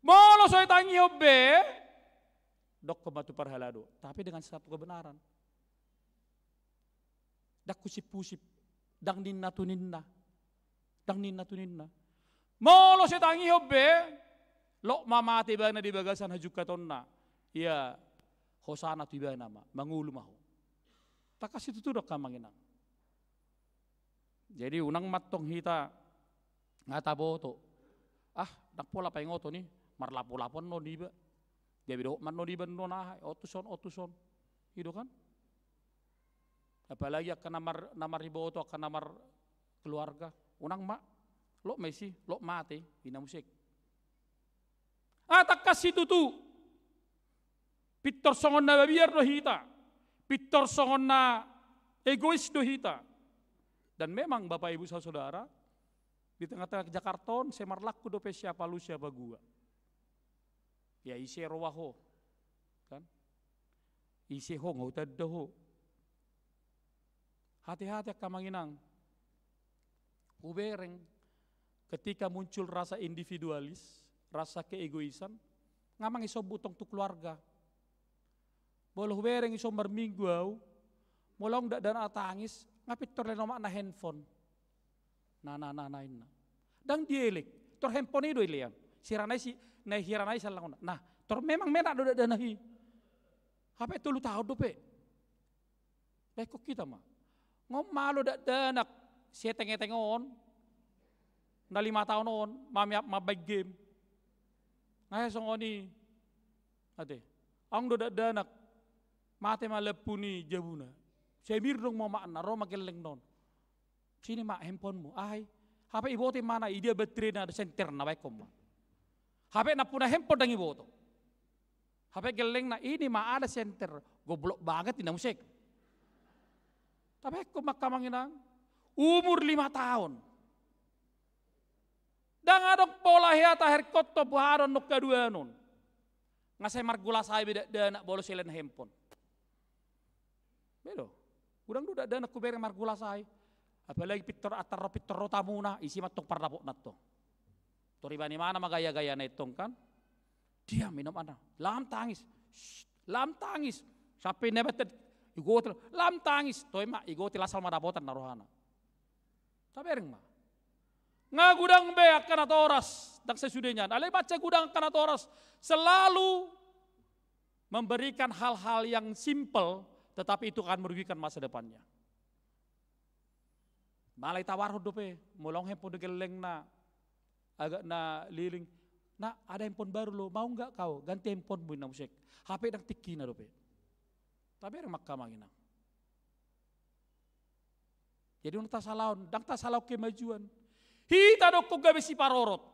[SPEAKER 4] Molo soy tangi hobbe dok kematu parhalado, tapi dengan satu kebenaran. Dak kusip-pusip, dang ninna tuninna. Molo setangi hobbe, lo mamati bana di bagasan hajuk katonna. Iya, hosana tiba nama, mangulu mahu. Tak kasih itu dok kamanginang. Jadi unang matong hita ngata boto. Ah, dak pola paingoto nih, marlapo-lapon no diba. Dia bido man no diba no nahay, otuson. Itu kan? Apalagi akan namar riboto, akan namar keluarga. Unang mak, lo mesi, lo mati, ina musik. Tak kasih tutu. Pitor songon na babiar do hita. Pitor songon na egois do hita. Dan memang Bapak Ibu Saudara, di tengah-tengah Jakarta, semarlaku do pe siapa lu siapa gua. Ya isi rowaho. Kan? Isi ho ngau. Hati-hati kamanginang. Ubereng ketika muncul rasa individualis, rasa keegoisan, ngamang iso butong tu keluarga. Boloh ubereng iso berminggu, molong dak dana tangis, ngapit tor lenomak na handphone. Na. Dang dielek, tor handphone itu ilian. Hiranai salang. Nah, tor memang menak do dak dana hi. HP tu lu tahu do pe. Bekok kita mah. Ngom malu dak danak seteng-tengon na 5 tahun on mabay game ngaya songoni ate ang do dak danak mate malepuni jabuna semir dong mo makna ro mageleng non sini mak handphone mu ai HP ibote mana idia baterai na center na baik kom HP na puna handphone dang iboto HP geleng na ini mah ada center goblok banget ina musik. Tapi aku makamanginang umur 5 tahun. Dan adong pola hiata herkoto buharon nuk kedua nun. Ngasai margula saya beda dana bolos selain handphone. Bedo. Udang duda dana ku bere margula saya. Apalagi pitor tamuna isi matong pardapok nato. Tori bani mana magaya-gaya na itong kan? Dia minum anak. Lam tangis. Sampai nebetet igotil lam tangis toy mak igotil asal madapotan narohana. Tabereng mah. Ngagudang be akan atoras dak sesudahnya. Ale baca gudang akan atoras selalu memberikan hal-hal yang simple tetapi itu akan merugikan masa depannya. Malai tawar dope molong handphone geleng na agak na liling. Nah, ada handphone baru lo, mau enggak kau ganti handphone bu na musik. HP dak tiki na dope. Tapi yang makka manginang. Jadi untuk tasalaun, dang tasalau kemajuan. Hita do ko gabe si parorot.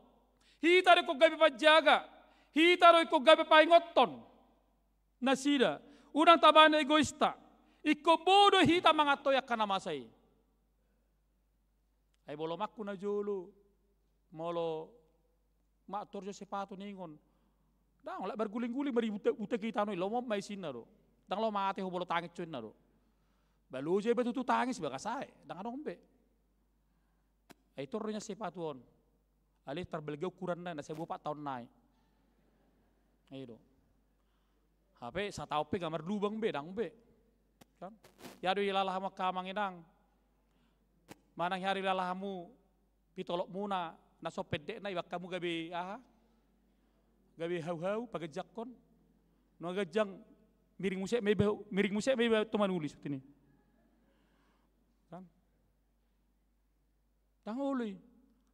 [SPEAKER 4] Hita do ko gabe pajaga. Hita do ko gabe paingoton. Nasida, unang tabana egoista. Iko bodo hita mangatoya kana masai. Ay bolo makku na jolo. Molo mak torjo sepatu ningon. Dang lek berguling-guling bari utek kita no lomo mai sinaro. Dang lo mati ho bolo tangis cuin naro. Balu je betutu tangis baka sae, dang ano be. Ay tornya sepatuon. Ali terbelge ukuran na sebu 4 tahun naik. Ayo do. HP satau pe gambar lubang be dang be. Kan? Ya do ilalah maka manginang. Manang hari lalahamu pitolok muna na so pedek na ibak kamu gabe gabe hau-hau pagejakkon. No gajang miring musik mebe teman nulis ini. Kan? Dang uli.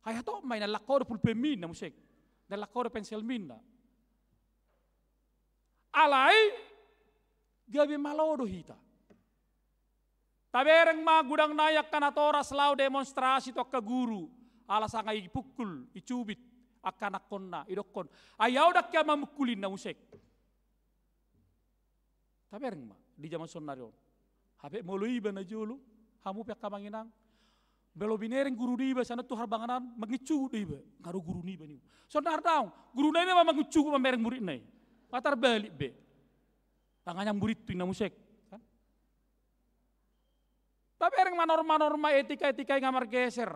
[SPEAKER 4] Hai to main na lakor pulpemin na musik. Na lakor pensel min na. Alai gabe malodo hita. Tabereng magudang nayak kanatora selaw demonstrasi to ka guru. Alas angay ipukul, icubit, akanakon na, idokon. Ayaw dak kaya mamukulin na musik. Tabereng ma, di zaman sonaryon. Habe mului ba na jolo, hamu pek kamanginang. Belo binereng guru diba sana tuh harbanganan mengicu diba. Ngaru guru niba niu. Sonar daw, guru na ma mengicu ko mamereng murid na. Patar balik be. Tanganya murid tu na musik. Tabereng norma-norma etika-etika yang ngamar geser.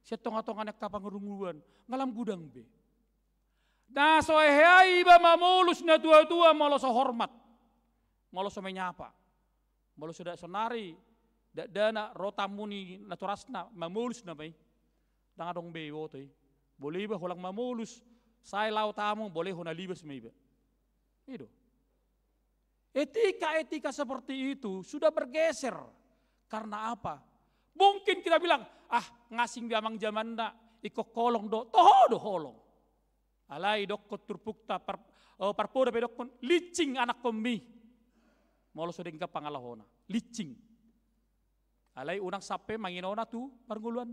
[SPEAKER 4] Setong-atongan kapangurunguan, ngalam gudang be. Nah soehai ba mamulus na tua-tua malu so hormat. Malu so menyapa. Malu sudah sonari. Dak dana rotamuni naturasna mamulus na bay. Dangadong be wotoy. Boleh ba hulang mamulus. Say lau tamu boleh huna libas may ba. Itu. Etika-etika seperti itu sudah bergeser. Karena apa? Mungkin kita bilang, ngasing biamang zaman na, iko kolong do, toho do holong. Alai dokot turpukta parpoda pe dokon licing anak komi. Molo sodeng ka pangalahona, licing. Alai unang sape manginona tu parnguluan.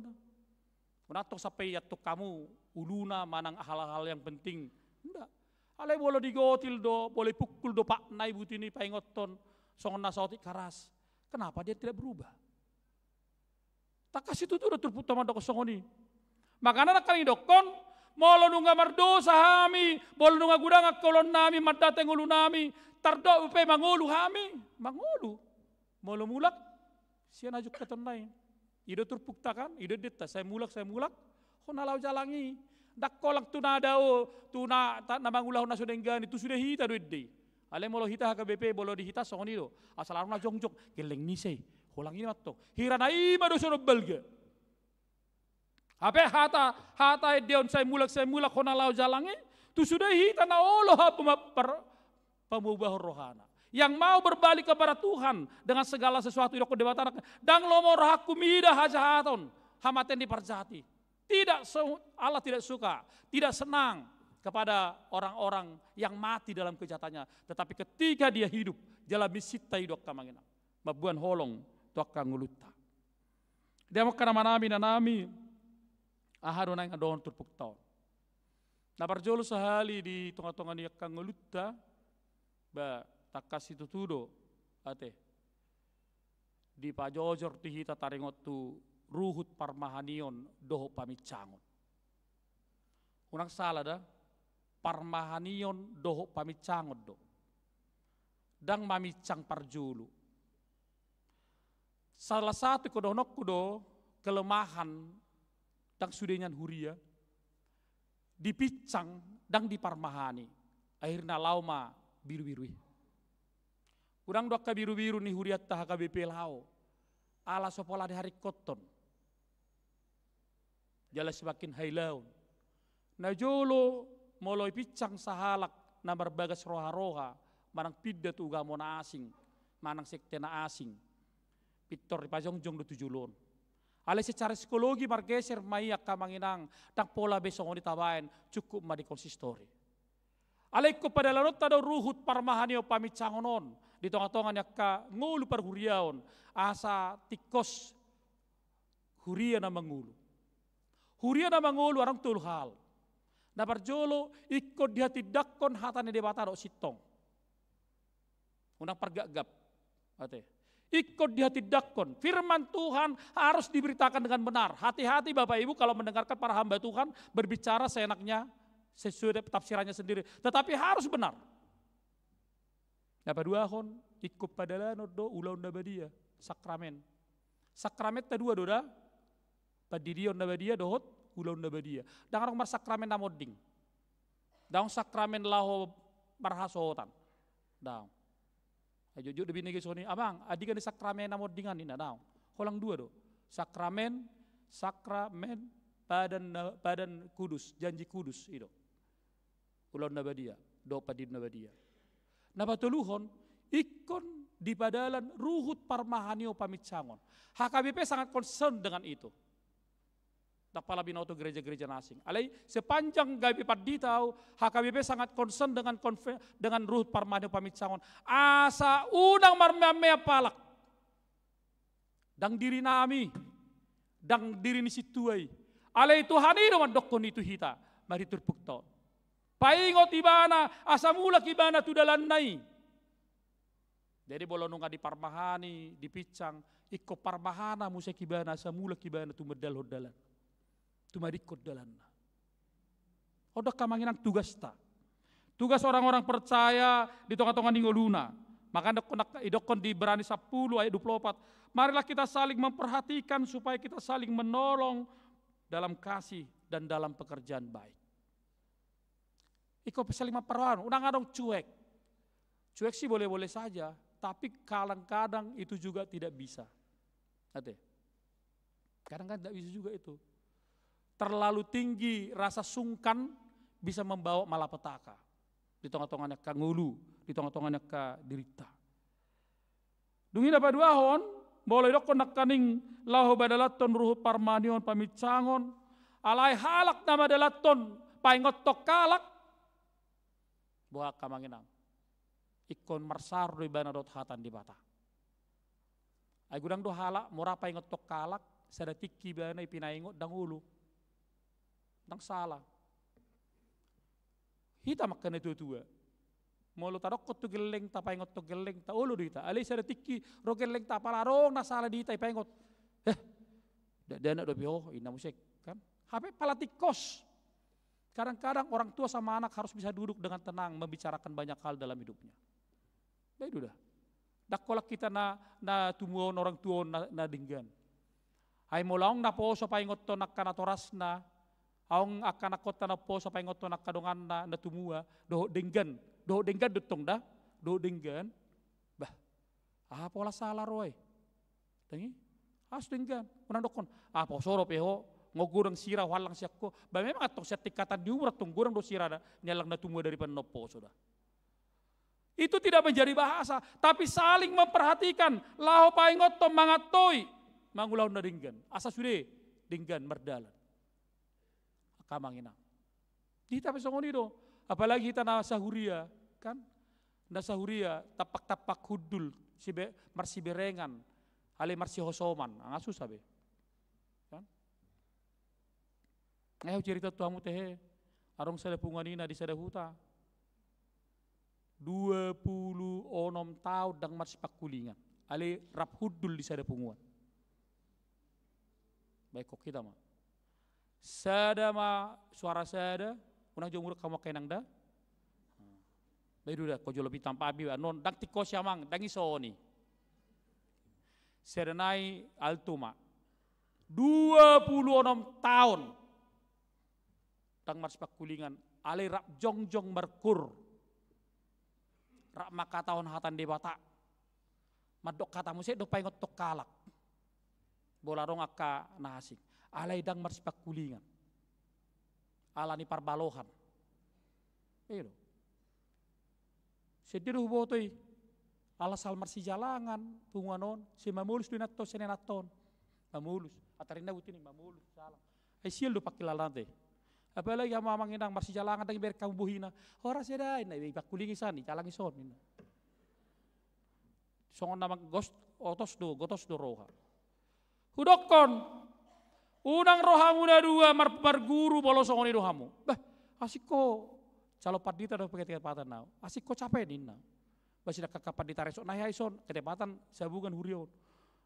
[SPEAKER 4] Unang tok sape yatok kamu uluna manang hal-hal yang penting. Enggak. Alai boleh digotil do, boleh pukul do pak nai butini paingoton songon nasauti karas. Kenapa dia tidak berubah? Tak kasih itu udah turpukta mandok songoni. Makanya nak kali dokon molo nunga mardosa hami, bolo nunga gudanga kolon nami, maddateng ulu nami, tardo upe mangulu hami, mangulu. Molo mulak, siya najuk ketonai. Ido turpukta kan, ido dita, saya mulak, hona lau jalangi. Dak kolak tuna dao, tuna tak na mangulah na sudenggan, itu sudah hita duit. Ale molo hita HKBP, bolo dihita songoni do. Asal aruna jongjok, geleng nisei, holang ini matok. Hira na ima do sono belga. Ape hata dion saya mulak hona lau jalangi tu sudah hita na Allah pemubah rohana yang mau berbalik kepada Tuhan dengan segala sesuatu yang debatan dang lomo rohaku mida hajahaton hamaten diperjati. Allah tidak suka, tidak senang kepada orang-orang yang mati dalam kejahatannya, tetapi ketika dia hidup jalan misita hidup kamangina mabuan holong tuakka nguluta dia makan manami nanami aharo nang adon turpuktaon. Na parjolo sahali di tengah-tengah ni kang ngulutta ba takas itu tudo ate di pajojor ti hita taringot tu ruhut parmahanion doho pamicangon. Unang salah da parmahanion doho pamicangon do. Dang mamicang parjulu. Salah satu kodonok kudo kelemahan dang sudenyan huria dipicang dang diparmahani akhirnya lauma biru-biru kurang dokka biru-biru ni huriat tah HKBP lao ala sopola di hari koton jala semakin hailaun na jolo moloi picang sahalak na berbagas roha-roha manang pidda tu ugamona asing manang sektena asing pitor di pajongjong do tujulon. Ale secara psikologi margeser maiak kamanginang tak pola besong oni tabain cukup ma di konsistori. Ale ko padalanot tado ruhut parmahanio pamicangonon di tonga-tonga ka ngulu parhuriaon asa tikos huria na mangulu. Huria na mangulu arang tul hal. Na parjolo ikut dia tidakkon hatane debata do sitong. Unang pargagap. Ate. Ikut di hati dakon, firman Tuhan harus diberitakan dengan benar. Hati-hati Bapak Ibu kalau mendengarkan para hamba Tuhan berbicara seenaknya sesuai tafsirannya sendiri. Tetapi harus benar. Dapat dua hon, ikut padalah do ulaun nabadia, sakramen. Sakramen dua doda, padidion nabadia dohot ulaun nabadia. Dan orang sakramen namoding. Daun sakramen laho marhasotan. Daun. Jujur lebih negeri soni, abang, adikan di sakramen namod dengan ini, naon. Holang dua do, sakramen, badan kudus, janji kudus itu. Ulang nabadia, do padid nabadia. Nabatuluhon, ikon di padalan ruhut parmahanio pamicangon. HKBP sangat concern dengan itu. Tak pala binoto gereja-gereja nasing. Alai sepanjang gabi paditau HKBP sangat concern dengan ruhut parmahanio pamicangon. Asa unang marmamea palak. Dang diri nami, dang diri ni situai. Alai Tuhan itu mandokon itu hita, mari turpukto. Paingot ibana, asa mulak ibana tu dalan nai. Jadi bolo nunga di parmahani, dipicang, ikko parmahana musek ibana, asa mulak ibana tu medal hodalan. Tumarikot dalan. Odak kamanginang tugas ta. Tugas orang-orang percaya di tengah-tengah ninggoluna. Maka idokon di Berani 10 ayat 24. Marilah kita saling memperhatikan supaya kita saling menolong dalam kasih dan dalam pekerjaan baik. Iko saling memperhatikan. Unang adong cuek. Cuek sih boleh-boleh saja. Tapi kadang-kadang itu juga tidak bisa. Kadang-kadang tidak bisa juga itu. Terlalu tinggi rasa sungkan bisa membawa malapetaka. Di tengah-tengahnya ka ngulu, di tengah-tengahnya ka dirita. Dungi dapat dua hon, boleh dok nak kaning lahu badalaton ruhut parmanion pamicangon, alai halak nama dalaton paingot tok kalak. Buah kamanginang. Ikon marsar do ibana dot hatan di bata. Ay gudang do hala mura paingot tok kalak sada tikki bana ipinaingot dang ulu. Dang salah. Hita makan itu tua. Molo tarok ko tu geleng ta paingot to geleng ta ulu dita. Ali sada tikki ro geleng ta palarong na salah dita paingot. Dana do pio ina musik kan. HP palatikos. Kadang-kadang orang tua sama anak harus bisa duduk dengan tenang membicarakan banyak hal dalam hidupnya. Baik sudah. Dak kolak kita na tumuon orang tua na dinggan. Ay molaong na po so paingot to nakkanatoras na aong akan akot na po so paingot to nakadongan na tumua do dinggan dutong da do dinggan. Bah. Pola salah roy. Tangi? As dinggan. Unang dokon. Po soro peho ngogurang sira walang siak ko. Ba memang atong siya tikatan diumrat tong gurang do sira da nyalang na tumua dari panopo sudah. Itu tidak menjadi bahasa, tapi saling memperhatikan. Lao paingot to mangatoi, mangulau na dinggan. Asa sude dinggan merdalan. Kamangina. Kita pesongoni do, apalagi kita na sahuria, kan? Na sahuria tapak-tapak hudul, marsi berengan, ale marsi hosoman, angasu sabe. Kan? Ngayon cerita tuamu tehe, arong sada punganina di sada huta. 26 tahun dang marsipak kulingan. Ali rap hudul di sada punguan. Baik kok kita mah. Sada ma suara sada, unang jomur kamu kenang da. Baik dah ko jolo pitam pabi non dang tiko siamang dang isoni. Sada nai altuma. 26 tahun dang marsipak kulingan. Ali rap jongjong merkur. Rak maka tahun hatan di bata. Madok kata musik do paingot tok kalak. Bolarong akka nahasik. Alai dang marsipak kulingan. Alani parbalohan. Iyo. Sediru botoi. Alasal marsi jalangan punganon si mamulus dunato senenaton. Mamulus. Atarinda butin mamulus salam. Ai siel do pakilalante. Apalagi yang mamang indang marsi jalangan tangi ber kamu buhina. Ora sedai na ipak kulingi sani calangi son. Songon nama gotos do roha. Hudokon. Unang rohamu na dua marguru bolo songoni rohamu. Bah, asiko calo padita do ketepatan nau. Asiko capek ninna. Basi dak kapan ditaresok nah yaison ketepatan sabungan hurion.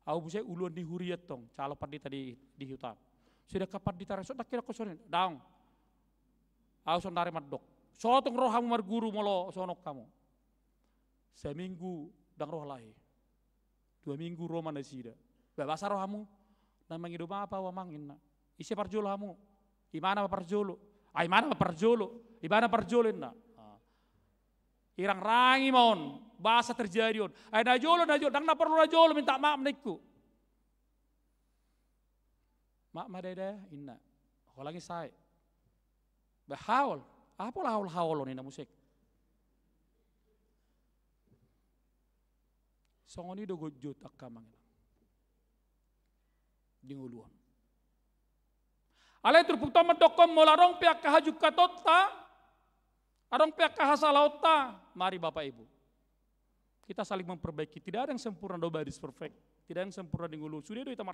[SPEAKER 4] Au buse uluan di huriat tong calo padita di hutan. Sudah kapan ditaresok dak kira kosonin. Daung. Au sondare madok. Sotong rohamu marguru molo sonok kamu. Seminggu dang roh lahi. 2 minggu Roma nasida. Babasa rohamu. Namang hidup apa wamangin na. Isi parjolo hamu. Imana parjolo. Imana parjolo. Ibana parjolin na. Irang rangi mon. Bahasa terjadi on. Najolo. Dang na perlu najolo minta maaf niku. Mak madeda inna. Holangi saya. Bahawal, apa lah haul ni na musik. Songoni do gojot akamang. Dinguluan. Alay terpukta mendokom molarong pihak kahajuk katota, arong pihak kahasalauta. Mari Bapak Ibu, kita saling memperbaiki. Tidak ada yang sempurna, nobody is perfect. Tidak ada yang sempurna dingulu. Sudah itu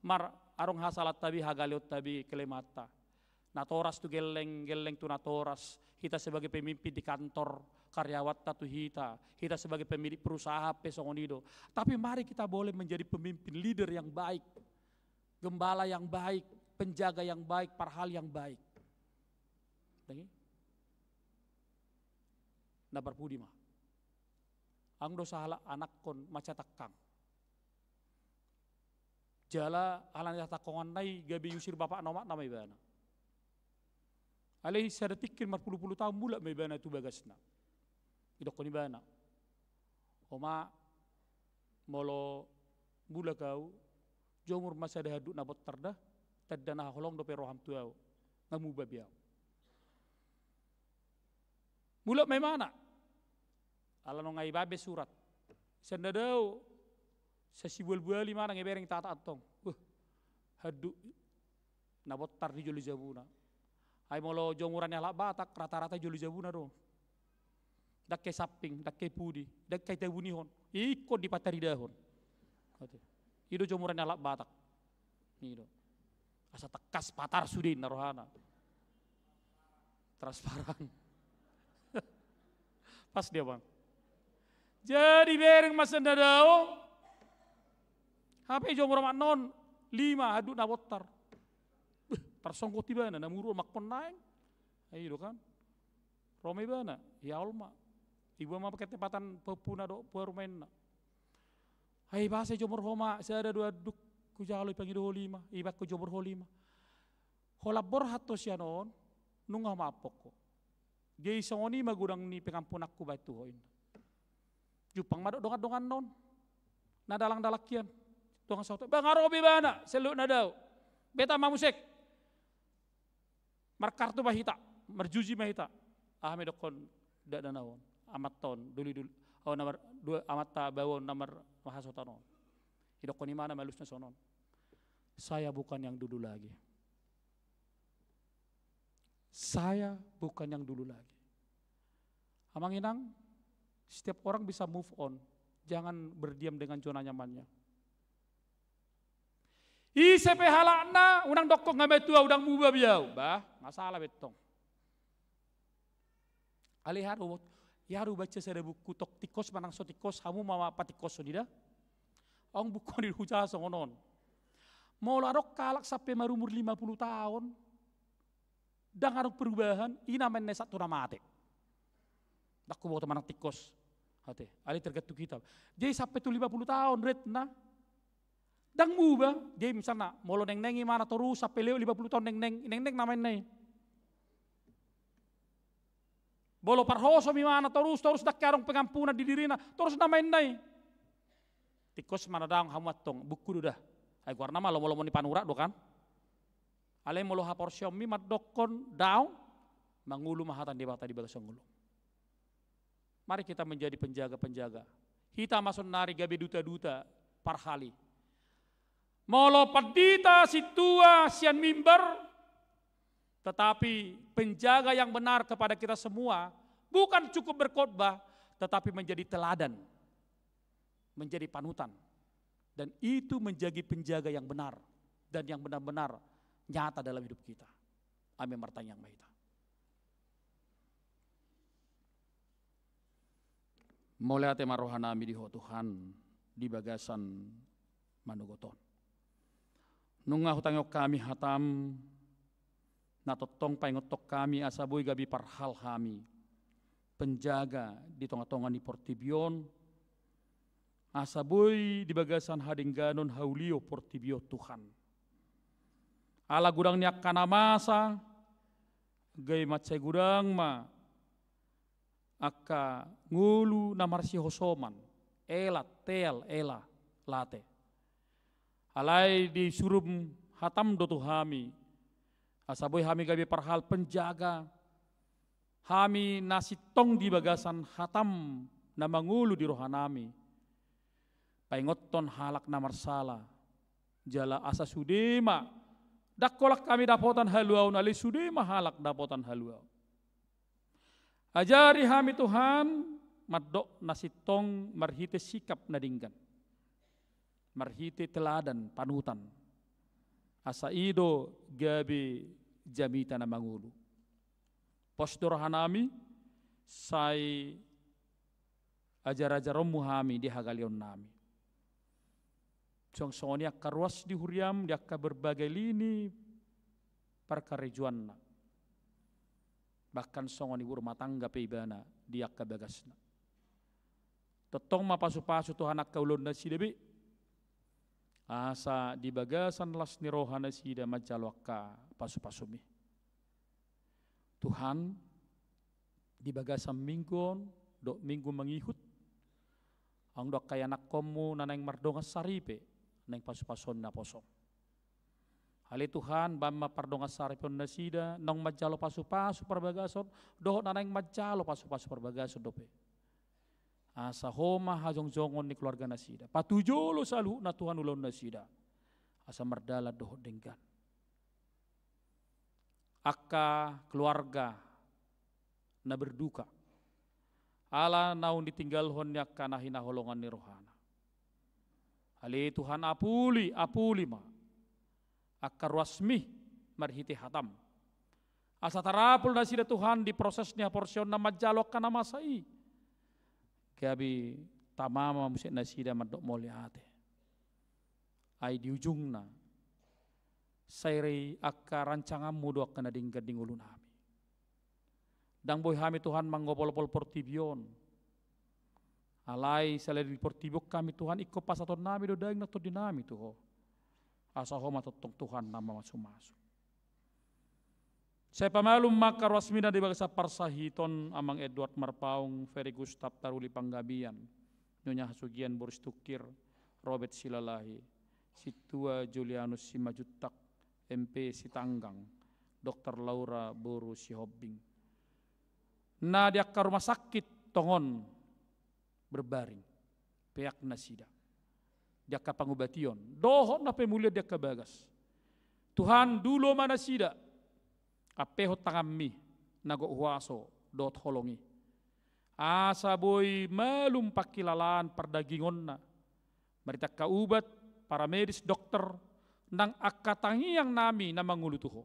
[SPEAKER 4] mar arong hasalat tabi hagaliot tabi kelemata. Natoras tu geleng tu natoras. Kita sebagai pemimpin di kantor karyawat tu kita sebagai pemilik perusahaan pesongonido. Tapi mari kita boleh menjadi pemimpin leader yang baik, gembala yang baik, penjaga yang baik, parhal yang baik. Nabar pudi mah. Ang dosa hala anak kon maca takang. Jala alan takongan nai gabi yusir bapak nomak nama ibana. Alai sada tikir marpuluh-puluh tahun mula may bana tu bagasna. Idok ko ni bana. Oma molo mula kau jomur masa dah haduk nabot tarda tadda na holong do pero ham tuau ngamu babiau. Mula may mana? Ala no ngai babe surat. Sanda daw sa sibul-buali mana ngebereng tata atong. Haduk nabot tar di joli jabuna. Ay molo jomuran ya Batak rata-rata jolu jabuna do. Dakke sapping, dakke pudi, dakke tebunihon. Iko di pataridahon. Ido jomuran ya Batak. Ido. Asa tekas patar sudin narohana. Transparan. Pas dia bang. Jadi bereng masa dadao. HP jomuran non 5 adu nabotar. Tersongkot tiba na namuru makpon naeng. Ayo kan. Rome bana, ya alma. Ibu mah pakai tepatan pepuna do perumain na. Hai bahasa jomor homa, saya ada 2 duk kujalo pangido holima, ibak ku jomor holima. Holabor hato sianon, nungah mapok ko. Gay songoni magudang ni pengampunak ku batu hoin. Jupang madok dongan non. Nadalang dalakyan. Dongan sauta. Bang arobi bana, seluk nadau. Beta mamusek. Markartu bahita, merjuji mahita. Ahmed dokon dak danawon. Amat ton dulu oh nomor 2 amat ta bawon nomor mahasotanon. Idokon di mana malusnya sonon. Saya bukan yang dulu lagi. Saya bukan yang dulu lagi. Amang inang, setiap orang bisa move on. Jangan berdiam dengan zona nyamannya. ICP halakna, unang dokok ngabe tua, udang muba biau. Bah, masalah betong. Aliharu, yaru baca saya buku tok tikos manang so tikos, kamu mama patikos so dida. Ang buku di hujah songonon. Mau larok kalak sampai marumur 50 tahun. Dan ada perubahan, ini namanya satu nama ate. Aku bawa teman tikos. Hati, ali tergantung kita. Jadi sampai tu 50 tahun, red na. Dang muba, jadi misalnya molo neng-nengi mana terus sampai lewat 50 tahun neng-neng namanya neng. Bolo parhoso mi mana terus dak karong pengampunan di dirina terus namanya neng. Tikos mana dang hamat tong buku dah. Ay guar nama lo ni panura do kan. Ale molo hapor siomi mat dokon daun mangulu mahatan debata di bagas ngulu. Mari kita menjadi penjaga-penjaga. Kita masuk nari gabe duta-duta parhali. Molo padita situa sian mimbar, tetapi penjaga yang benar kepada kita semua bukan cukup berkhotbah, tetapi menjadi teladan, menjadi panutan, dan itu menjadi penjaga yang benar dan yang benar-benar nyata dalam hidup kita. Amin martanya yang mahita. Mulai ate marohanami diho Tuhan di bagasan manugoton. Nungah hutangyo kami hatam, natotong paingotok kami asaboy gabi parhal kami, penjaga di tonga-tonga ni Portibion, asaboy di bagasan hadingganon haulio Portibio Tuhan. Ala gudang niak kanamasa, gay matsay gudang ma, akka ngulu namarsi hosoman, ela tel ela late. Alai di surum hatam dotu hami, asaboy hami gabi parhal penjaga, hami nasi tong di bagasan hatam na mangulu di rohanami, paingoton halak na marsala, jala asa sudema, dakolak kami dapotan haluau nali sudema halak dapotan haluau. Ajari hami Tuhan, madok nasi tong marhite sikap nadinggan. Marhite teladan panutan asa ido gabi jamita na mangulu postor hanami sai ajar-ajarom muhami di hagalion nami cong sonia karuas di huriam di akka berbagai lini perkarejuanna bahkan songoni rumah tangga peibana di akka bagasna totong mapasu-pasu Tuhan akka ulun na sidebi asa di bagasan las ni rohana sida majalwaka pasu-pasumi. Tuhan di bagasan minggon dok minggu mengihut ang dok kaya nak komu nanang mardonga saripe nang pasu-pason na posong. Hali Tuhan bama pardonga saripon na sida nang majalo pasu-pasu perbagason doh nanang majalo pasu-pasu perbagason dope. Asa homa hajong-jongon ni keluarga nasida. Patujolo salu na Tuhan ulon nasida. Asa merdala doh denggan. akka keluarga na berduka. Ala naun ditinggalhon yak kana hinaholongan ni rohana. Ali Tuhan apuli ma. Akka ruasmi marhiti hatam. Asa tarapul na sida Tuhan di prosesnya porsion na majalok kana masai. Kabi tamama musit na sida madok moli ate. Ay di ujung na sayrei akka rancanganmu doak kana dinggading ulun hami. Dang boy hami Tuhan manggopol-pol portibion. Alai salai di portibok kami Tuhan ikko pasaton nami do daing nato dinami tuho. Asa ho matotong Tuhan nama masuk-masuk. Saya pamalum maka rasmina di bagasa parsahiton amang Edward Marpaung, Ferry Gustav Taruli Panggabian, Nyonya Hasugian Boris Tukir, Robert Silalahi, Situa Julianus Simajutak, MP Sitanggang, Dr. Laura Boru Sihobing. Nah dia ke rumah sakit tongon berbaring, peak nasida. Dia ke pangubation, dohon na pemulia dia ke bagas. Tuhan dulu mana sida, apehot tangami, nago huaso, dot holongi. Asa boy malum pakilalaan perdagingon na, marita kaubat, para medis dokter, nang akatangiang nami na mangulutuho.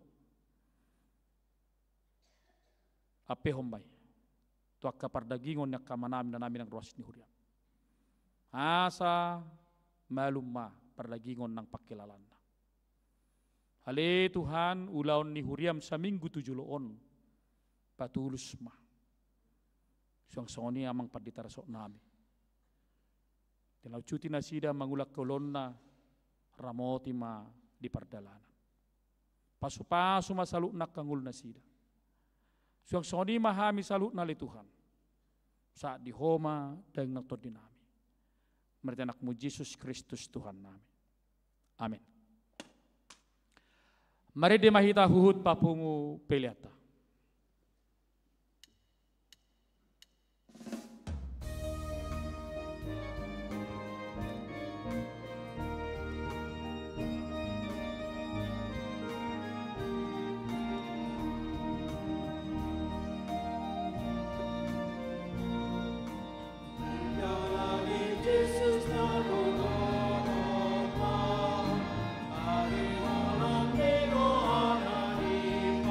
[SPEAKER 4] Apehom bay. Tu akka pardagingon na kamanami na namin ng ruas ni Huriam. Asa malumma pardagingon ng pakilalan na. Hale Tuhan ulaon ni Huriam sa minggu 7 loon patulus ma. Suang soni amang paditarasok nami. Tilaw cuti na sida mangulak kolon na ramoti ma di pardalanan. Pasu-pasu masalut na kangul na sida. Suang soni mahami salut na li Tuhan. Saat di homa dahil nagtod din namin. Merita mo Jesus Kristus Tuhan namin. Amen. Mari di mahita huhut papungu peliata.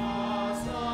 [SPEAKER 5] Asa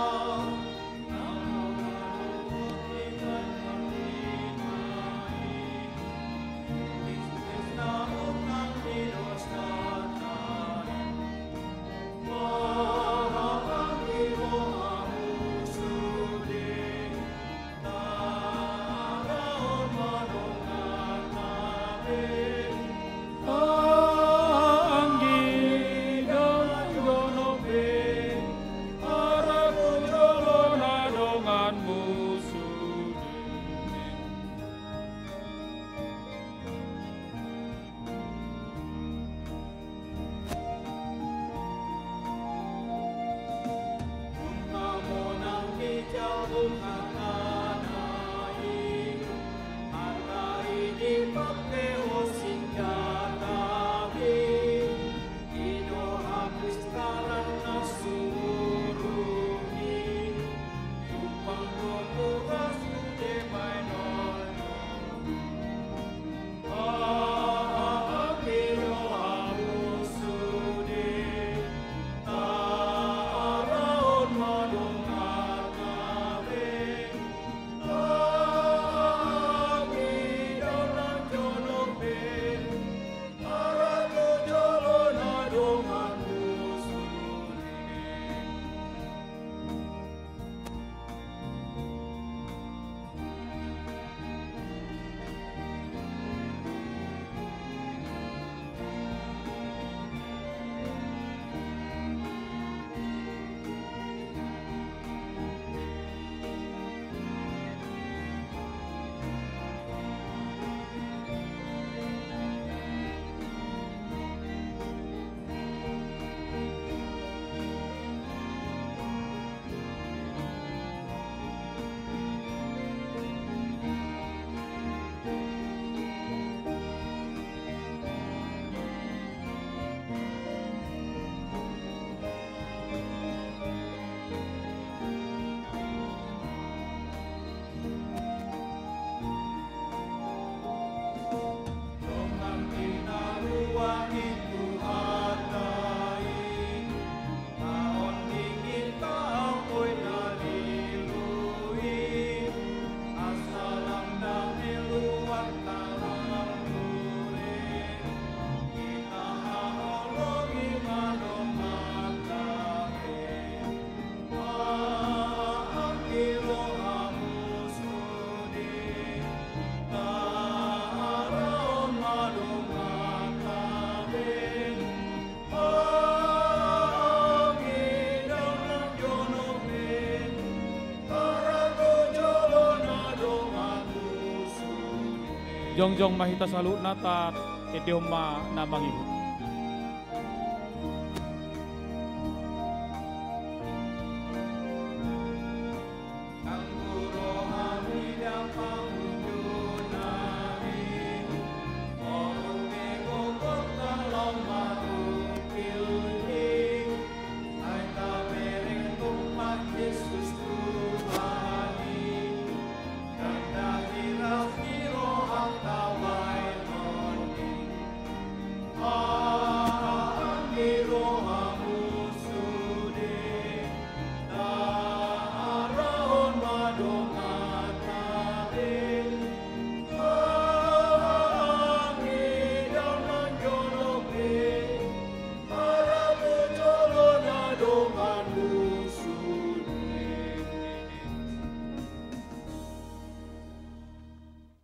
[SPEAKER 4] Jongjong mahita salut nata edioma namangihu.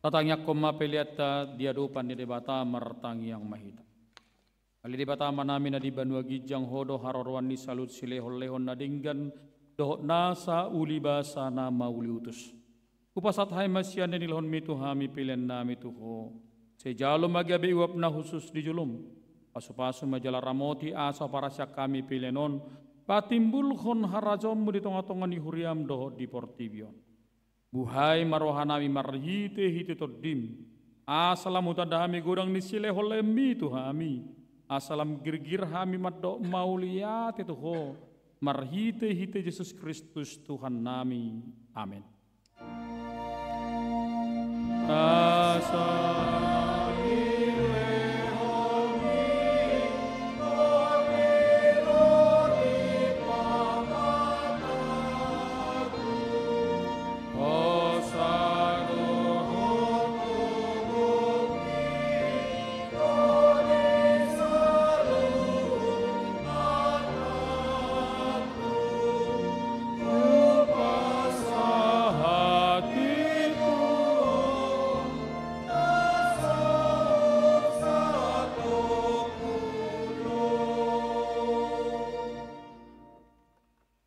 [SPEAKER 4] Tatangyak koma peliata diadupan di debata martangi yang mahita. Ali debata manami na di Banua Gijang hodo harorwan ni salut silehon-lehon nadinggan dohot nasa uli basa na mauli utus. Kupasat hai masyan ni lehon mitu hami pilihan nami tuho. Sejalo magabi uap na khusus di julum. Pasu-pasu majalah ramoti asa parasyak kami pilihanon. Patimbul hon harajom di tonga-tonga ni huriam dohot di Portibion. Buhay marohanami marhite hite todim. Asalam utadahami godang nisile holemi tuhami. Asalam girgir hami maddo mauliat itu ho. Marhite hite Yesus Kristus Tuhan nami. Amin.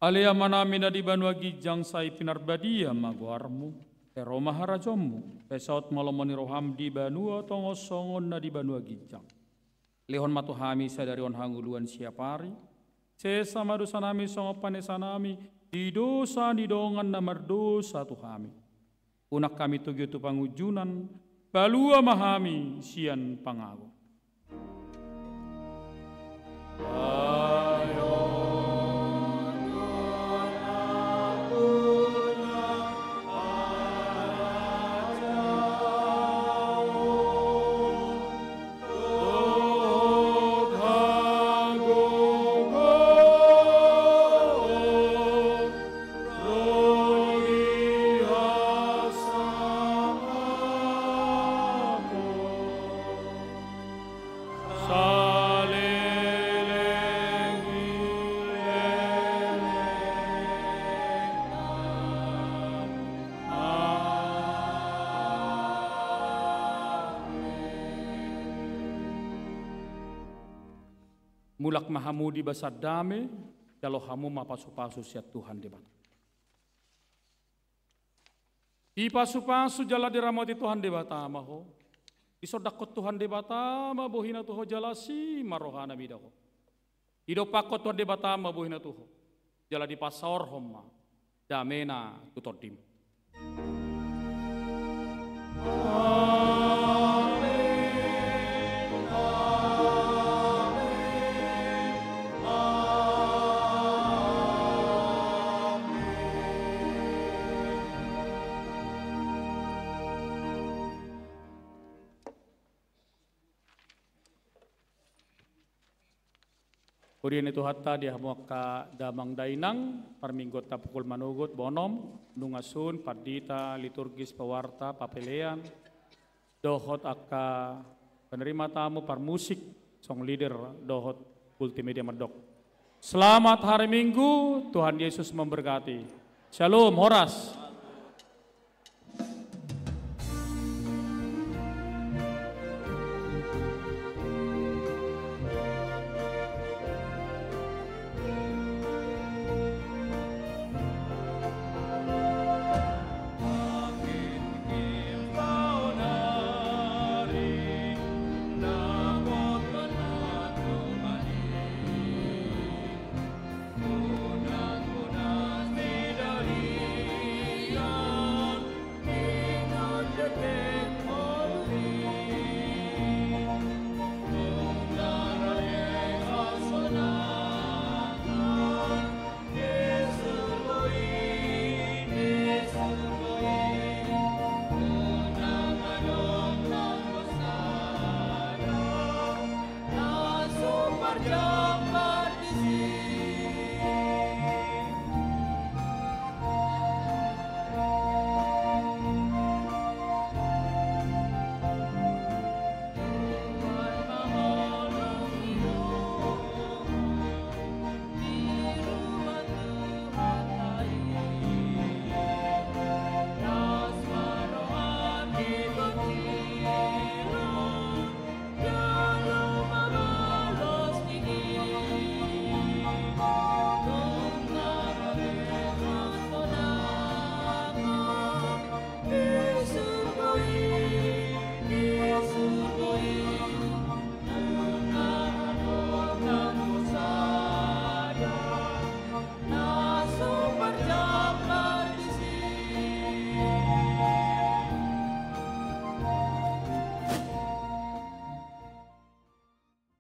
[SPEAKER 4] Alia manami na di Banua Gijang sai pinarbadia maguarmu, pero maharajommu, pesaut malomoni roham di Banua tongosongon na di Banua Gijang. Lehon matuhami sadari on hanguluan siapari, sesa madusanami songo panesanami, di dosa di dongan na mardosa tuhami. Unak kami tugi tu pangujunan, balua mahami sian pangago. Mulak mahamudi basadame, kalau hamu mapasu-pasu siat Tuhan debat. Ipasu-pasu jala diramati Tuhan debata maho. Isodakot Tuhan debata mabohina tuho jalasi marohana bidaho. Idopakot Tuhan debata mabohina tuho. Jala di pasor homma. Damena tutodim. Kurian itu hatta dia muaka damang dainang parminggot tapukul manugut bonom nungasun padita liturgis pewarta papelean dohot akka penerima tamu par musik song leader dohot multimedia medok. Selamat hari Minggu, Tuhan Yesus memberkati. Shalom, Horas.